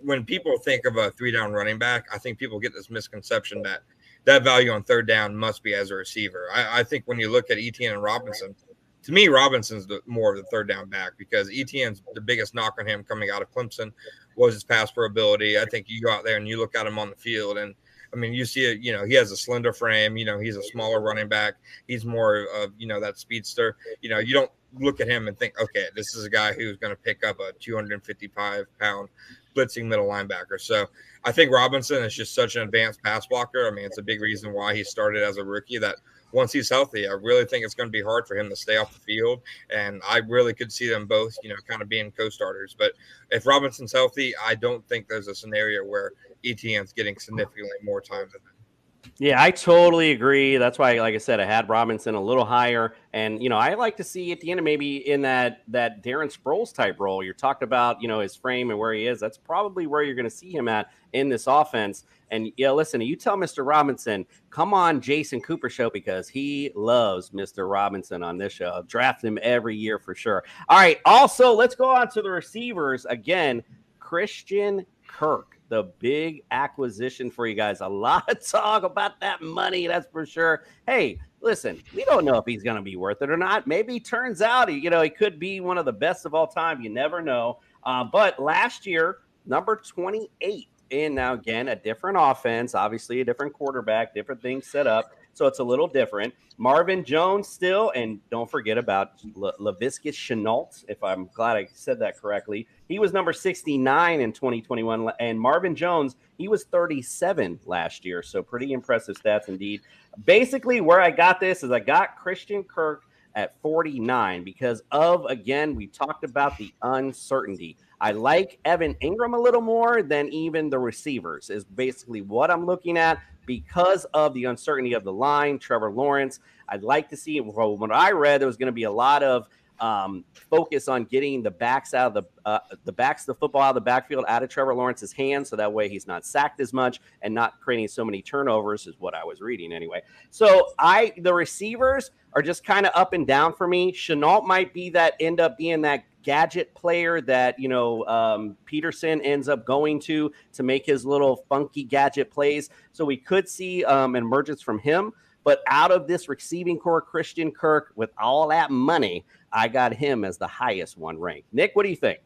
when people think of a 3-down running back, I think people get this misconception that value on third down must be as a receiver. I think when you look at Etienne and Robinson, to me, Robinson's more of the third down back because Etienne's the biggest knock on him coming out of Clemson was his pass pro ability. I think you go out there and you look at him on the field and, I mean, you see it, he has a slender frame, he's a smaller running back. He's more of, that speedster. You don't look at him and think, okay, this is a guy who's going to pick up a 255-pound blitzing middle linebacker. So I think Robinson is just such an advanced pass blocker. I mean, it's a big reason why he started as a rookie that once he's healthy, I really think it's going to be hard for him to stay off the field. And I really could see them both, kind of being co-starters. But if Robinson's healthy, I don't think there's a scenario where Etienne's getting significantly more time than him. Yeah, I totally agree. That's why, like I said, I had Robinson a little higher. And, I like to see at the end maybe in that Darren Sproles type role. You're talking about, his frame and where he is. That's probably where you're going to see him at in this offense. And, listen, you tell Mr. Robinson, come on Jason Cooper show because he loves Mr. Robinson on this show. I'll draft him every year for sure. All right. Also, let's go on to the receivers. Again, Christian Kirk. The big acquisition for you guys. A lot of talk about that money, that's for sure. Hey, listen, we don't know if he's going to be worth it or not. Maybe it turns out, he could be one of the best of all time. You never know. But last year, number 28. And now, again, a different offense, obviously a different quarterback, different things set up. So it's a little different. Marvin Jones still, and don't forget about Laviska Shenault, if I'm glad I said that correctly. He was number 69 in 2021, and Marvin Jones, he was 37 last year. So pretty impressive stats indeed. Basically, where I got this is I got Christian Kirk at 49 because of, again, we talked about the uncertainty. I like Evan Ingram a little more than even the receivers is basically what I'm looking at because of the uncertainty of the line. Trevor Lawrence, I'd like to see, from what I read, there was going to be a lot of focus on getting the backs out of the football out of the backfield out of Trevor Lawrence's hands, so that way he's not sacked as much and not creating so many turnovers, is what I was reading anyway. So the receivers are just kind of up and down for me. Shenault might be end up being that gadget player that Peterson ends up going to make his little funky gadget plays. So we could see an emergence from him. But out of this receiving core, Christian Kirk, with all that money, I got him as the highest one ranked. Nick, what do you think?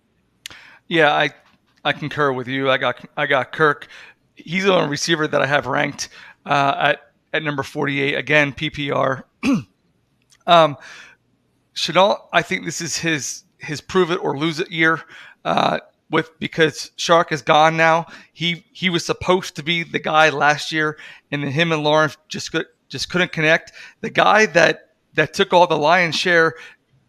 Yeah, I concur with you. I got Kirk. He's the only receiver that I have ranked at at number 48. Again, PPR. Chenault, I think this is his prove it or lose it year. Because Shark is gone now. He was supposed to be the guy last year, and then him and Lawrence just couldn't connect. The guy that took all the lion's share,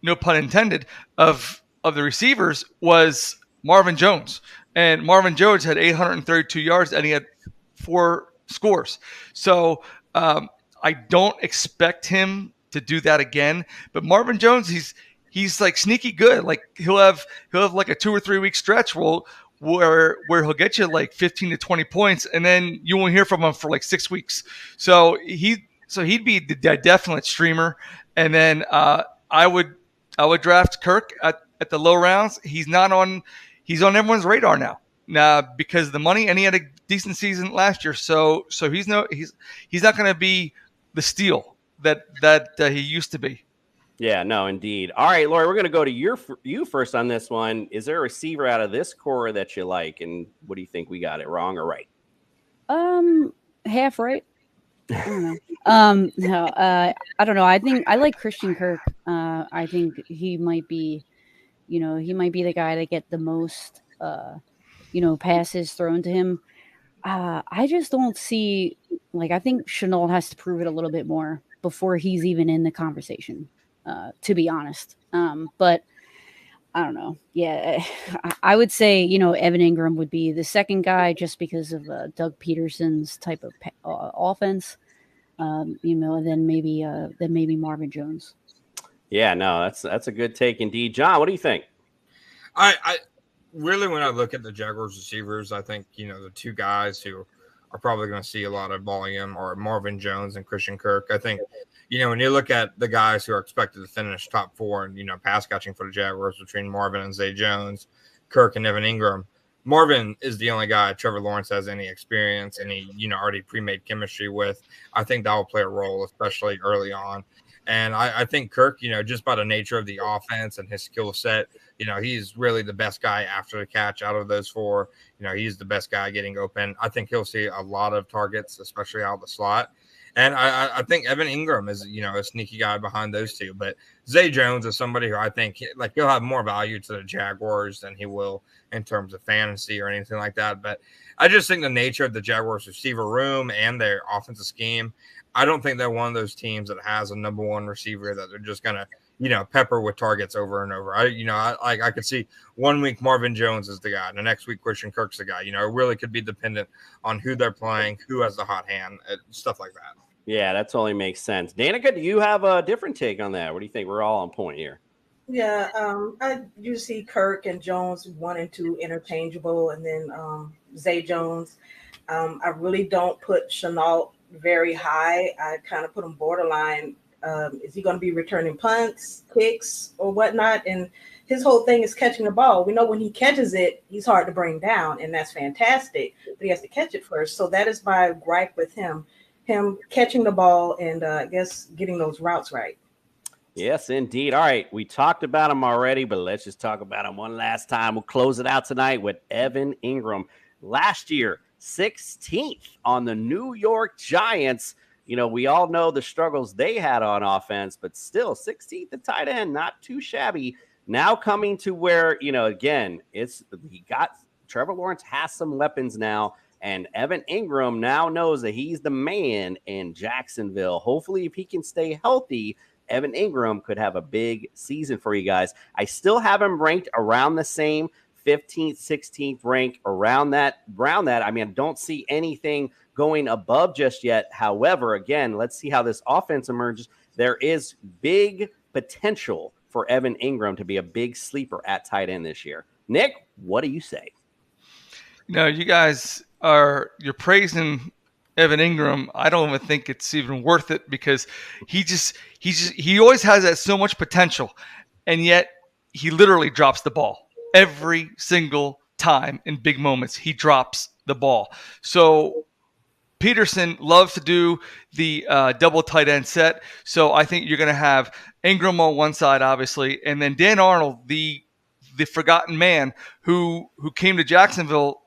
no pun intended, of the receivers was Marvin Jones. And Marvin Jones had 832 yards and he had 4 scores. So I don't expect him to do that again. But Marvin Jones, he's like sneaky good. Like he'll have like a 2 or 3 week stretch where he'll get you like 15 to 20 points, and then you won't hear from him for like 6 weeks. So he'd be the definite streamer. And then I would draft Kirk at the low rounds. He's on everyone's radar now because of the money, and he had a decent season last year. So he's not going to be the steal that he used to be. Yeah, no, indeed. All right, Lori, we're going to go to you first on this one. Is there a receiver out of this core that you like, and what do you think we got it wrong or right? Half right. I don't know. No, I don't know. I think I like Christian Kirk. I think he might be, the guy to get the most, passes thrown to him. I just don't see, I think Chenault has to prove it a little bit more before he's even in the conversation, to be honest. But I don't know. Yeah, I would say, Evan Ingram would be the second guy just because of Doug Peterson's type of offense. And then maybe Marvin Jones. Yeah, no, that's a good take indeed. John, what do you think? I really, when I look at the Jaguars receivers, I think, the 2 guys who are probably going to see a lot of volume are Marvin Jones and Christian Kirk. I think, when you look at the guys who are expected to finish top 4 and, pass catching for the Jaguars between Marvin and Zay Jones, Kirk and Evan Ingram, Marvin is the only guy Trevor Lawrence has any experience and he, already pre-made chemistry with. I think that will play a role, especially early on. And I think Kirk, just by the nature of the offense and his skill set, he's really the best guy after the catch out of those 4. He's the best guy getting open. I think he'll see a lot of targets, especially out of the slot. And I think Evan Ingram is, a sneaky guy behind those 2. But Zay Jones is somebody who I think he'll have more value to the Jaguars than he will in terms of fantasy or anything like that. But I just think the nature of the Jaguars receiver room and their offensive scheme, I don't think they're one of those teams that has a number 1 receiver that they're just going to, pepper with targets over and over. I could see 1 week Marvin Jones is the guy, and the next week Christian Kirk's the guy. It really could be dependent on who they're playing, who has the hot hand, stuff like that. Yeah, that totally makes sense. Danica, do you have a different take on that? What do you think? We're all on point here. Yeah, I do see Kirk and Jones 1 and 2 interchangeable, and then Zay Jones. I really don't put Chenault very high. I kind of put him borderline. Is he going to be returning punts, kicks, or whatnot? And his whole thing is catching the ball. We know when he catches it, he's hard to bring down, and that's fantastic. But he has to catch it first. So that is my gripe with him catching the ball and I guess getting those routes right. Yes, indeed. All right, we talked about him already, but let's just talk about him one last time. We'll close it out tonight with Evan Ingram. Last year, 16th on the New York Giants. We all know the struggles they had on offense, but still 16th at tight end, not too shabby. Now coming to where, again, Trevor Lawrence has some weapons now, and Evan Ingram now knows that he's the man in Jacksonville. Hopefully, if he can stay healthy, Evan Ingram could have a big season for you guys. I still have him ranked around the same 15th, 16th rank, around that. I mean, I don't see anything going above just yet. However, again, let's see how this offense emerges. There is big potential for Evan Ingram to be a big sleeper at tight end this year. Nick, what do you say? You guys you're praising Evan Ingram. I don't even think it's even worth it because he always has that so much potential, and yet he literally drops the ball every single time in big moments. He drops the ball. So Peterson loves to do the double tight end set. So I think you're going to have Ingram on one side, obviously, and then Dan Arnold, the forgotten man who came to Jacksonville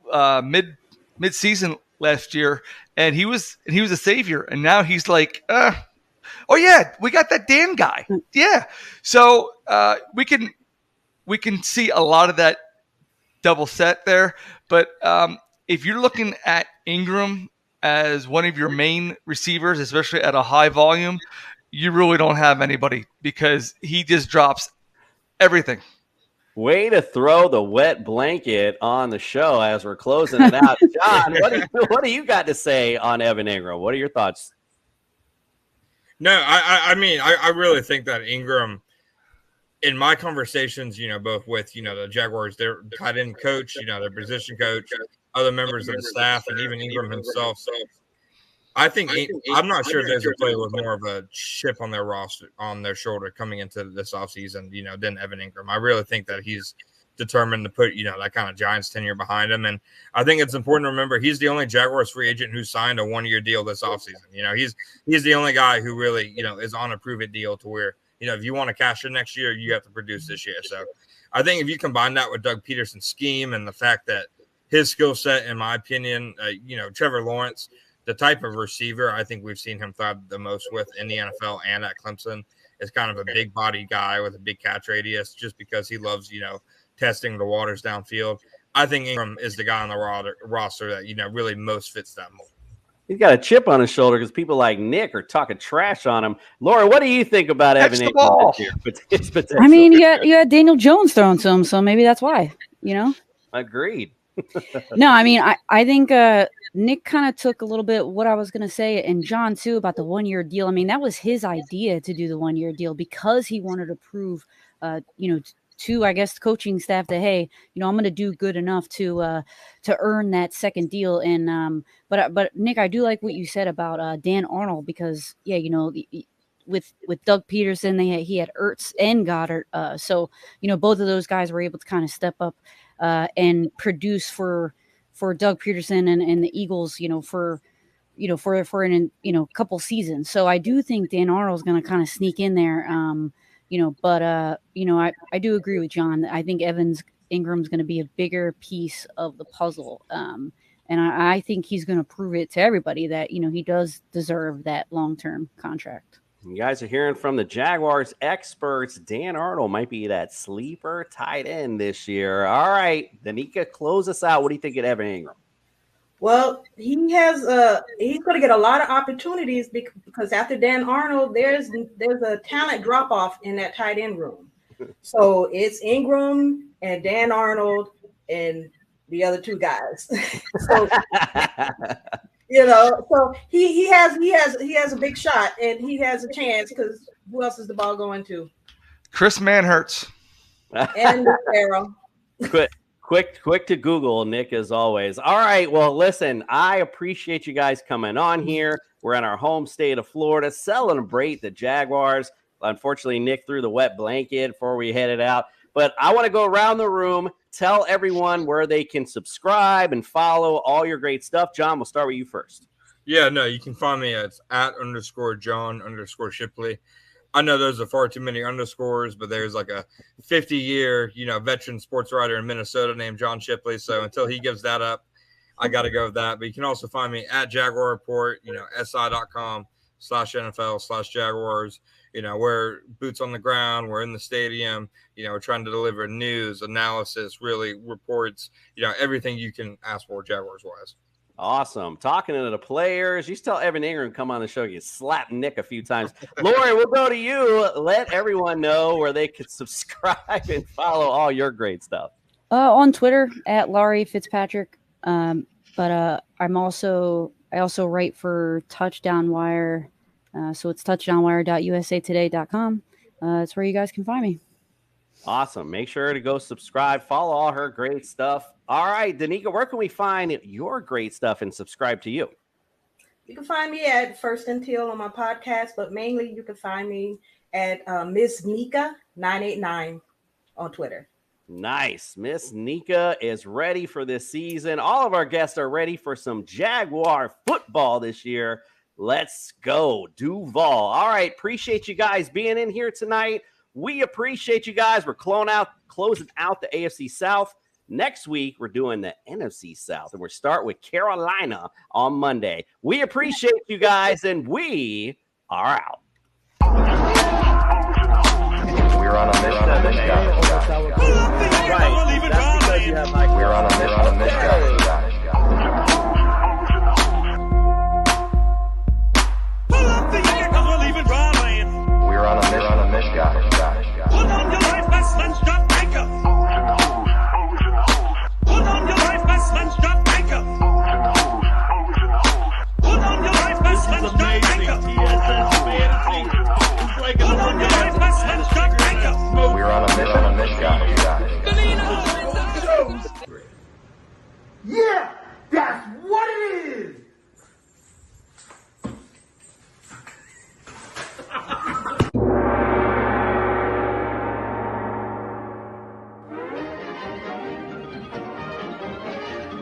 mid-season last year, and he was a savior, and now he's like, oh yeah, we got that Dan guy, yeah. So we can see a lot of that double set there, but if you're looking at Ingram as one of your main receivers, especially at a high volume, you really don't have anybody because he just drops everything. Way to throw the wet blanket on the show as we're closing it out. John, what do you got to say on Evan Ingram? What are your thoughts? No, I mean, I really think that Ingram, in my conversations, both with, the Jaguars, their tight end coach, their position coach, other members of the staff, and even Ingram himself. So I think I'm not sure there's a player with more of a chip on their roster, on their shoulder coming into this offseason, than Evan Ingram. I really think that he's determined to put, that kind of Giants tenure behind him. And I think it's important to remember he's the only Jaguars free agent who signed a 1-year deal this offseason. He's the only guy who really, is on a prove it deal to where, if you want to cash in next year, you have to produce this year. So I think if you combine that with Doug Peterson's scheme and the fact that his skill set, in my opinion, Trevor Lawrence, the type of receiver I think we've seen him thrive the most with in the NFL and at Clemson is kind of a big body guy with a big catch radius just because he loves, testing the waters downfield. I think Ingram is the guy on the roster that, really most fits that mold. He's got a chip on his shoulder because people like Nick are talking trash on him. Laura, what do you think about Evan Ingram this year? I mean, you got Daniel Jones thrown to him, so maybe that's why, Agreed. No, I mean, I think Nick kind of took a little bit what I was going to say, and John too, about the 1-year deal. I mean, that was his idea to do the 1-year deal because he wanted to prove, to, I guess, the coaching staff that, hey, I'm going to do good enough to earn that second deal. And but Nick, I do like what you said about Dan Arnold because, yeah, with Doug Peterson, he had Ertz and Goddard. So, both of those guys were able to kind of step up and produce for Doug Peterson and the Eagles, for an couple seasons. So I do think Dan Arnold's going to kind of sneak in there. But I do agree with John. I think Ingram's going to be a bigger piece of the puzzle. And I think he's going to prove it to everybody that, he does deserve that long-term contract. You guys are hearing from the Jaguars experts. Dan Arnold might be that sleeper tight end this year. All right, Danica, close us out. What do you think of Evan Ingram? Well, he's going to get a lot of opportunities because after Dan Arnold, there's a talent drop off in that tight end room. So it's Ingram and Dan Arnold and the other two guys. So so he has a big shot and he has a chance because who else is the ball going to? Chris Manhertz and Arrow. Quick to Google, Nick, as always. All right, well, listen, I appreciate you guys coming on here. We're in our home state of Florida, celebrate the Jaguars. Unfortunately, Nick threw the wet blanket before we headed out. But I want to go around the room, tell everyone where they can subscribe and follow all your great stuff. John, we'll start with you first. Yeah, no, you can find me at @John_Shipley. I know those are far too many underscores, but there's like a 50-year, veteran sports writer in Minnesota named John Shipley. So until he gives that up, I got to go with that. But you can also find me at Jaguar Report, si.com/NFL/Jaguars. We're boots on the ground. We're in the stadium. We're trying to deliver news, analysis, really reports, everything you can ask for Jaguars-wise. Awesome. Talking to the players. You tell Evan Ingram come on the show. You slap Nick a few times. Lori, we'll go to you. Let everyone know where they can subscribe and follow all your great stuff. On Twitter at Laurie Fitzpatrick. But I also write for Touchdown Wire. So it's touchdownwire.usatoday.com. That's where you guys can find me. Awesome. Make sure to go subscribe, follow all her great stuff. All right, Danica, where can we find your great stuff and subscribe to you? You can find me at First and Teal on my podcast, but mainly you can find me at Miss Nika 989 on Twitter. Nice. Miss Nika is ready for this season. All of our guests are ready for some Jaguar football this year. Let's go, Duval. All right, appreciate you guys being in here tonight. We appreciate you guys. We're closing out the AFC South. Next week, we're doing the NFC South, and we'll start with Carolina on Monday. We appreciate you guys, and we are out. We're on a mission. Right. That's because you have like we're on a mission. We're on a mission. Put on your life vest and stop anchor. Put on your life vest and stop anchor. Put on your life vest and stop anchor. Put on your life vest and stop anchor. We're on a mission. Yeah, that's what it